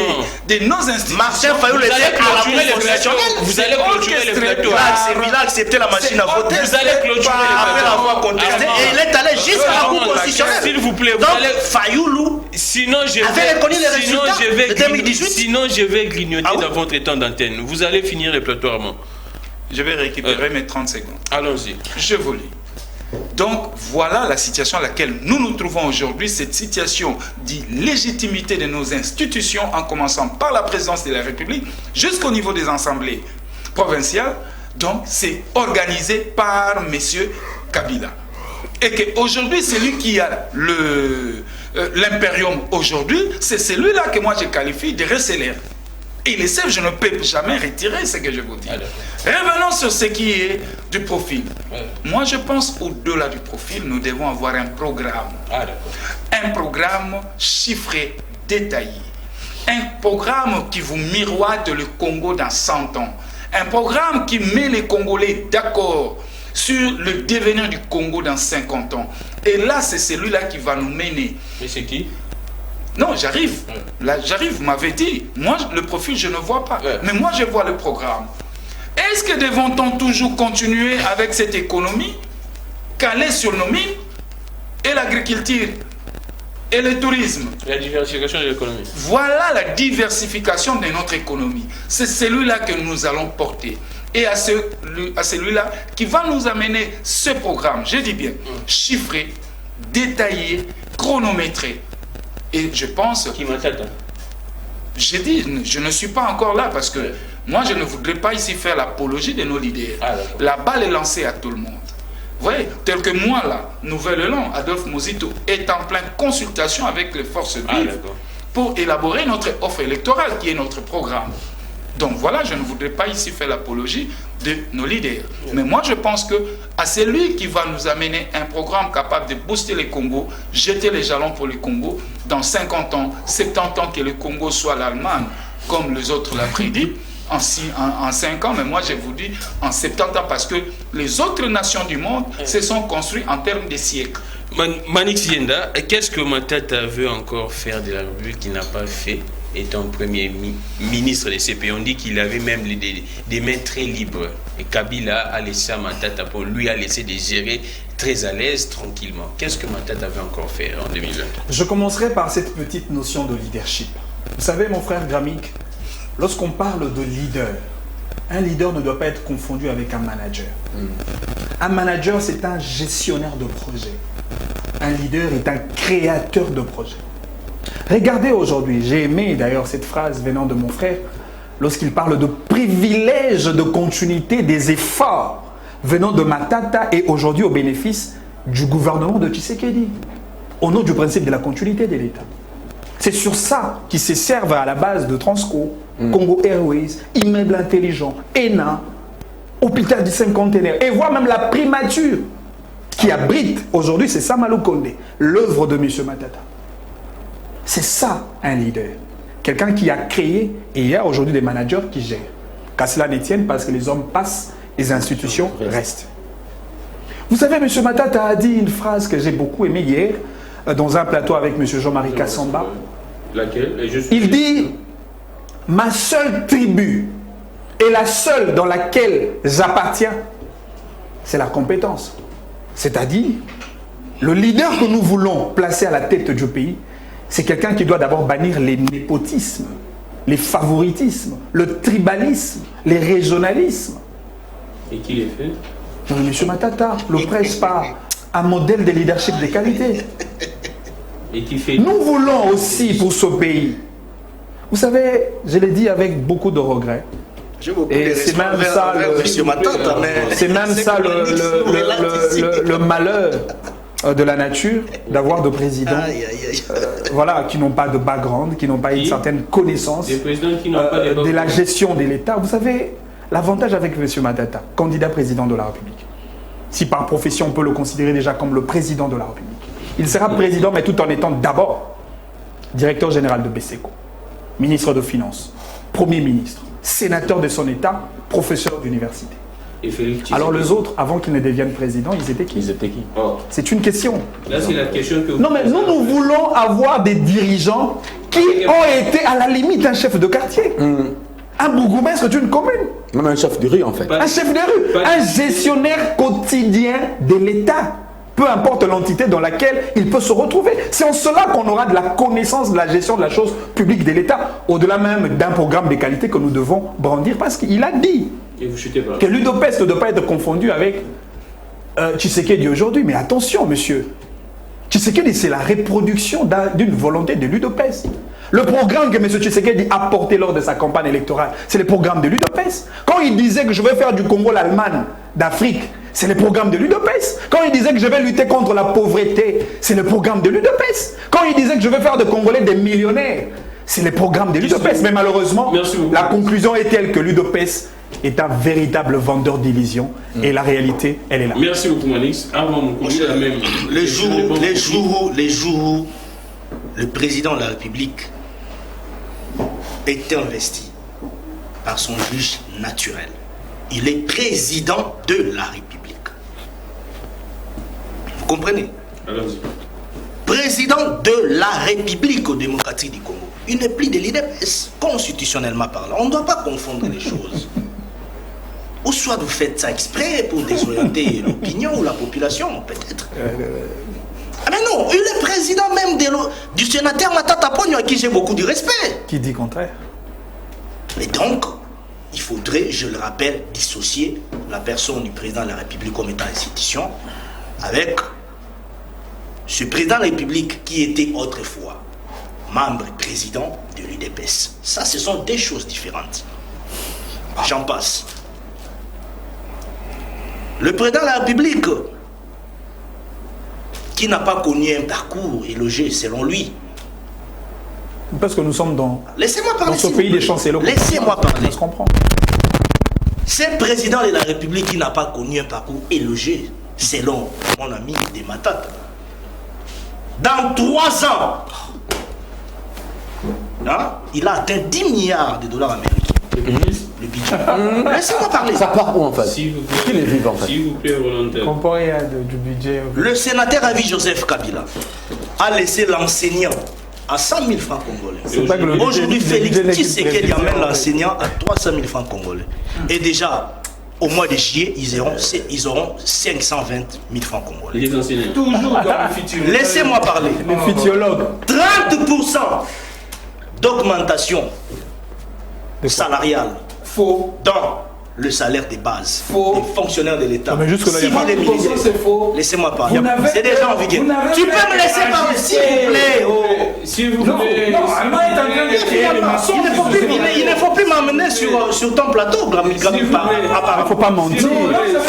De nos institutions. Martin Fayou est allé à la Cour constitutionnelle. Vous allez clôturer le plateau. Il a accepté la machine à voter. Vous allez clôturer le plateau. Après l'avoir contesté. Et il est allé jusqu'à la Cour constitutionnelle. S'il vous plaît. Donc, Fayoulou avait reconnu les résultats de 2018. Sinon, je vais grignoter dans votre temps d'antenne. Vous allez finir le plateau, Armand. Je vais récupérer mes 30 secondes. Allons-y. Je vous lis. Donc, voilà la situation à laquelle nous nous trouvons aujourd'hui, cette situation d'illégitimité de nos institutions, en commençant par la présidence de la République, jusqu'au niveau des assemblées provinciales. Donc, c'est organisé par M. Kabila. Et qu'aujourd'hui, c'est lui qui a l'impérium aujourd'hui, c'est celui-là que moi je qualifie de recelaire. Et les chefs, je ne peux jamais retirer ce que je vous dis. Revenons sur ce qui est du profil. Moi, je pense au-delà du profil, nous devons avoir un programme. Un programme chiffré, détaillé. Un programme qui vous miroite le Congo dans 100 ans. Un programme qui met les Congolais d'accord sur le devenir du Congo dans 50 ans. Et là, c'est celui-là qui va nous mener. Et c'est qui? Non, j'arrive. Là, j'arrive, vous m'avez dit. Moi, le profil, je ne vois pas. Mais moi, je vois le programme. Est-ce que devons-on toujours continuer avec cette économie calée sur nos mines et l'agriculture et le tourisme? La diversification de l'économie. Voilà la diversification de notre économie. C'est celui-là que nous allons porter. Et à celui-là qui va nous amener ce programme, je dis bien, chiffré, détaillé, chronométré. Et je pense... Qui m'attend? J'ai dit, je ne suis pas encore là parce que moi, je ne voudrais pas ici faire l'apologie de nos leaders. La balle est lancée à tout le monde. Vous voyez, tel que moi, là, Nouvelle-Élan, Adolphe Muzito est en pleine consultation avec les forces vives pour élaborer notre offre électorale qui est notre programme. Donc voilà, je ne voudrais pas ici faire l'apologie de nos leaders. Mais moi, je pense que à celui qui va nous amener un programme capable de booster les Congo, jeter les jalons pour le Congo, dans 50 ans, 70 ans, que le Congo soit l'Allemagne, comme les autres l'ont prédit, en 5 ans, mais moi je vous dis en 70 ans, parce que les autres nations du monde se sont construites en termes de siècles. Manix Yenda, qu'est-ce que Matata veut encore faire de la République qu'il n'a pas fait étant premier ministre de ces pays? On dit qu'il avait même des mains très libres. Et Kabila a laissé à Matata, pour lui a laissé de gérer très à l'aise, tranquillement. Qu'est-ce que Matata veut encore faire en 2020? Je commencerai par cette petite notion de leadership. Vous savez, mon frère Gramik, lorsqu'on parle de leader, un leader ne doit pas être confondu avec un manager. Un manager, c'est un gestionnaire de projet. Un leader est un créateur de projet. Regardez aujourd'hui, j'ai aimé d'ailleurs cette phrase venant de mon frère, lorsqu'il parle de privilège de continuité des efforts venant de Matata et aujourd'hui au bénéfice du gouvernement de Tshisekedi, au nom du principe de la continuité de l'État. C'est sur ça qu'ils se servent à la base de Transco, Congo Airways, Immeuble Intelligent, ENA, Hôpital du Cinquantenaire, et voire même la primature qui abrite aujourd'hui, c'est Samalou Kondé, l'œuvre de M. Matata. C'est ça un leader. Quelqu'un qui a créé, et il y a aujourd'hui des managers qui gèrent. Qu'à cela ne tienne, parce que les hommes passent, les institutions restent. Vous savez, M. Matata a dit une phrase que j'ai beaucoup aimée hier, dans un plateau avec M. Jean-Marie Kassamba. Laquelle? Il dit, ma seule tribu et la seule dans laquelle j'appartiens, c'est la compétence. C'est-à-dire, le leader que nous voulons placer à la tête du pays, c'est quelqu'un qui doit d'abord bannir les népotismes, les favoritismes, le tribalisme, les régionalismes. Et qui les fait? M. Matata le presse par un modèle de leadership de qualité. Et qui fait... Nous voulons aussi pour ce pays. Vous savez, je l'ai dit avec beaucoup de regrets. Et c'est même ça le malheur de la nature d'avoir de présidents voilà, qui n'ont pas de background, qui n'ont pas une certaine connaissance de la gestion de l'État. Vous savez, l'avantage avec M. Matata, candidat président de la République, si par profession on peut le considérer déjà comme le président de la République, il sera président mais tout en étant d'abord directeur général de BSECO, ministre de Finances, Premier ministre, sénateur de son État, professeur d'université. Alors les autres, avant qu'ils ne deviennent présidents, ils étaient qui? C'est une question. Là, c'est la question que vous... Non, mais nous voulons avoir des dirigeants qui ont été à la limite un chef de quartier. Un bourgmestre d'une commune. Même un chef de rue, en fait. Un chef de rue. Un gestionnaire quotidien de l'État. Peu importe l'entité dans laquelle il peut se retrouver. C'est en cela qu'on aura de la connaissance de la gestion de la chose publique de l'État, au-delà même d'un programme de qualité que nous devons brandir, parce qu'il a dit que l'UDPS ne doit pas être confondu avec Tshisekedi aujourd'hui. Mais attention, monsieur, Tshisekedi, c'est la reproduction d'une volonté de l'UDPS. Le programme que M. Tshisekedi a porté lors de sa campagne électorale, c'est le programme de l'UDPS. Quand il disait que je vais faire du Congo l'Allemagne d'Afrique, c'est le programme de l'UDPS. Quand il disait que je vais lutter contre la pauvreté, c'est le programme de l'UDPS. Quand il disait que je vais faire de Congolais des millionnaires, c'est le programme de l'UDPS. Mais malheureusement, la conclusion est telle que l'UDPS est un véritable vendeur d'illusions. Et la réalité, elle est là. Merci beaucoup, Manix. Avant de conclure la même... Les jours où le président de la République est investi par son juge naturel. Il est président de la République. Vous comprenez? Allons-y. Président de la République démocratique du Congo. Il n'est plus de l'IDPS, constitutionnellement parlant. On ne doit pas confondre les choses. Ou soit vous faites ça exprès pour désorienter l'opinion ou la population, peut-être. Ah mais non, il est président même du sénateur Matata Ponyo, à qui j'ai beaucoup de respect. Qui dit contraire? Et donc, il faudrait, je le rappelle, dissocier la personne du président de la République comme étant institution avec ce président de la République qui était autrefois membre et président de l'UDPS. Ça, ce sont des choses différentes. J'en passe. Le président de la République, qui n'a pas connu un parcours élogé selon lui. Parce que nous sommes dans ce pays des chancelleries. Laissez-moi parler. On se comprend. C'est le président de la République qui n'a pas connu un parcours élogé, selon mon ami de Matata. Dans 3 ans, hein, il a atteint 10 milliards de dollars américains. Le budget. Laissez-moi parler. Ça part où en fait? S'il vous plaît, Qui les vivent en fait? S'il vous plaît, volontaire. Comparé à du budget. Le sénateur à vie Joseph Kabila a laissé l'enseignant à 100 000 francs congolais. Aujourd'hui, Félix Tshisekedi amène l'enseignant à 300 000 francs congolais. Et déjà, au mois de juillet, ils auront 520 000 francs congolais. Les enseignants. Toujours dans le futur. Laissez-moi parler. Les physiologues. 30% d'augmentation salariale dans le salaire de base des fonctionnaires de l'État. Mais jusque là, c'est faux. Laissez-moi parler. C'est déjà en vigueur. Tu peux me laisser parler, s'il vous plaît. S'il vous plaît. Il ne faut plus m'amener sur ton plateau. Il ne faut pas mentir.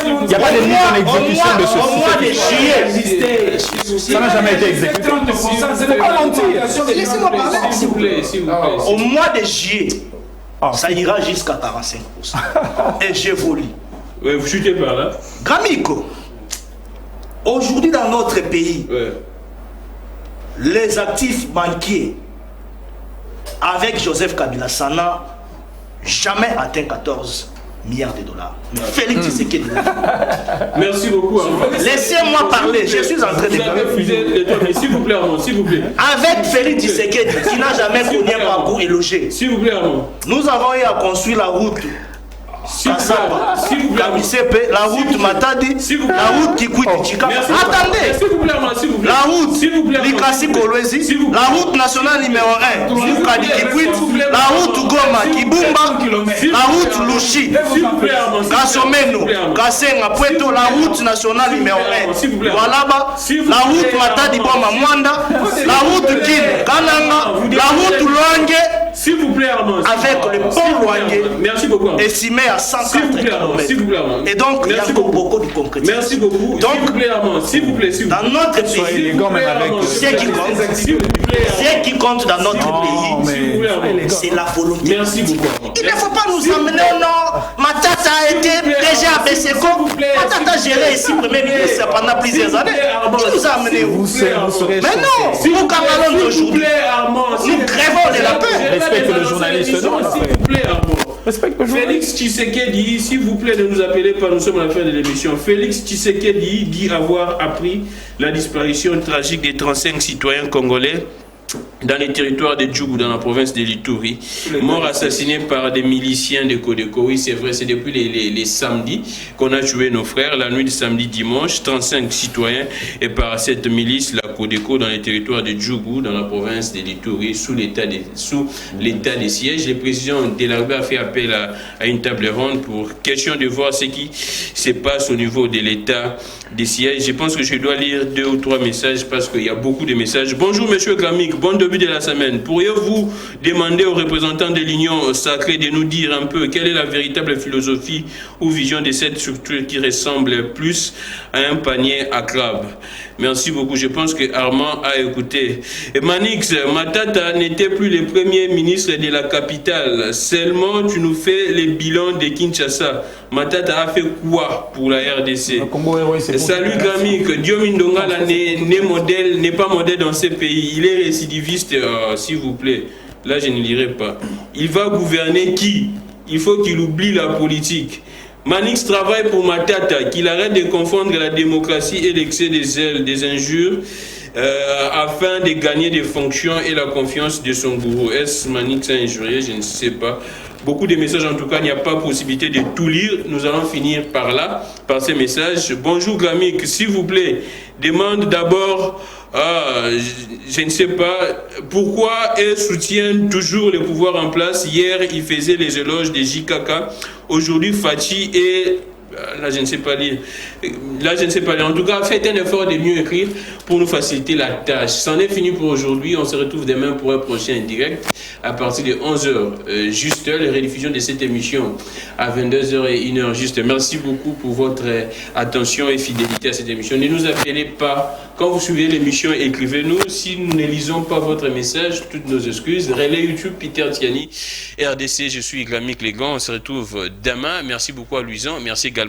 Il n'y a pas de mise en exécution de ce au mois de juillet. Ça n'a jamais été exécuté. Il ne faut pas mentir. Laissez-moi parler. S'il vous plaît. Au mois de juillet, ça ira jusqu'à 45%. Et j'évolue. Oui, vous chutez par là. Gramiko, Aujourd'hui, dans notre pays, les actifs banquiers avec Joseph Kabila Sana jamais atteint 14 milliards de dollars. Mais Félix Tshisekedi. Merci beaucoup. Laissez-moi parler, je suis en train de parler. S'il vous plaît, Armand, s'il vous plaît. Avec Félix Tshisekedi, qui n'a jamais connu un parcours élogé. S'il vous plaît, Armand. Nous avons eu à construire la route. La route Matadi, la route qui coûte Chika. Attendez, la route Likasi Kolwezi, la route nationale numéro 1, Mukadi Kikwit, la route Goma Kibumba, la route Lushi, Kasomeno, Kasenga Pueto, la route nationale numéro 1, Walaba, la route Matadi Boma Mwanda, la route Kin Kananga, la route Luange. S'il vous plaît, Armand. Avec le pont Luange. Merci beaucoup. Estimé à 104 km. Et donc, il y a beaucoup de concrétisme. Merci beaucoup. Donc, s'il vous plaît, Armand. S'il vous plaît, dans notre pays, ce qui compte dans notre pays, c'est la volonté. Merci beaucoup. Il ne faut pas nous amener au nord. Matata a été déjà à Besséco. Matata a géré ici Premier ministre pendant plusieurs années. Qui nous a amené où? Mais non, nous Cameroun d'aujourd'hui, nous crèvons de la paix. Respecte le journaliste, non? S'il vous plaît, Armand. Félix Tshisekedi, s'il vous plaît, ne nous appelez pas, nous sommes à la fin de l'émission. Félix Tshisekedi dit avoir appris la disparition tragique des 35 citoyens congolais dans les territoires de Djougou, dans la province de l'Ituri, morts assassinés par des miliciens de Codeco. Oui, c'est vrai, c'est depuis les samedis qu'on a tué nos frères, la nuit de samedi-dimanche, 35 citoyens, et par cette milice, la Codeco, dans les territoires de Djougou, dans la province de l'Ituri, sous l'état des sièges. Le président Delarbe a fait appel à une table ronde pour question de voir ce qui se passe au niveau de l'état des sièges. Je pense que je dois lire 2 ou 3 messages parce qu'il y a beaucoup de messages. Bonjour, monsieur Gramik, bon début de la semaine. Pourriez-vous demander aux représentants de l'Union sacrée de nous dire un peu quelle est la véritable philosophie ou vision de cette structure qui ressemble plus à un panier à crabes? Merci beaucoup. Je pense que Armand a écouté. Et Manix, Matata n'était plus le premier ministre de la capitale. Seulement, tu nous fais les bilans de Kinshasa. Matata a fait quoi pour la RDC? Salut Gramik, Diomi Ndongala n'est pas modèle dans ces pays. Il est récidiviste, s'il vous plaît. Là, je ne lirai pas. Il va gouverner qui? Il faut qu'il oublie la politique. Manix travaille pour Matata, qu'il arrête de confondre la démocratie et l'excès des zèles, des injures, afin de gagner des fonctions et la confiance de son gourou. Est-ce Manix a injurié? Je ne sais pas. Beaucoup de messages, en tout cas, il n'y a pas possibilité de tout lire. Nous allons finir par là, par ces messages. Bonjour Gramik, s'il vous plaît, demande d'abord, je ne sais pas, pourquoi elle soutient toujours le pouvoir en place. Hier, il faisait les éloges de JKK. Aujourd'hui, Fachi et... Là, je ne sais pas lire. En tout cas, faites un effort de mieux écrire pour nous faciliter la tâche. C'en est fini pour aujourd'hui. On se retrouve demain pour un prochain direct à partir de 11h. Juste la rediffusion de cette émission à 22h et 1h juste. Merci beaucoup pour votre attention et fidélité à cette émission. Ne nous appelez pas. Quand vous suivez l'émission, écrivez-nous. Si nous ne lisons pas votre message, toutes nos excuses. Relais YouTube, Peter Tiani, RDC, je suis Gramik Legan. On se retrouve demain. Merci beaucoup à Luisan. Merci également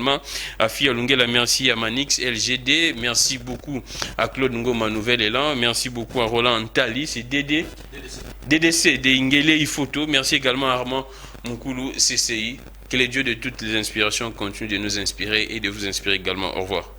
à Fia Lungela. Merci à Manix LGD. Merci beaucoup à Claude Ngoma Nouvel Élan. Merci beaucoup à Roland Tali. C'est DDC de Ingele Ifoto. Merci également à Armand Moukoulou CCI. Que les dieux de toutes les inspirations continuent de nous inspirer et de vous inspirer également. Au revoir.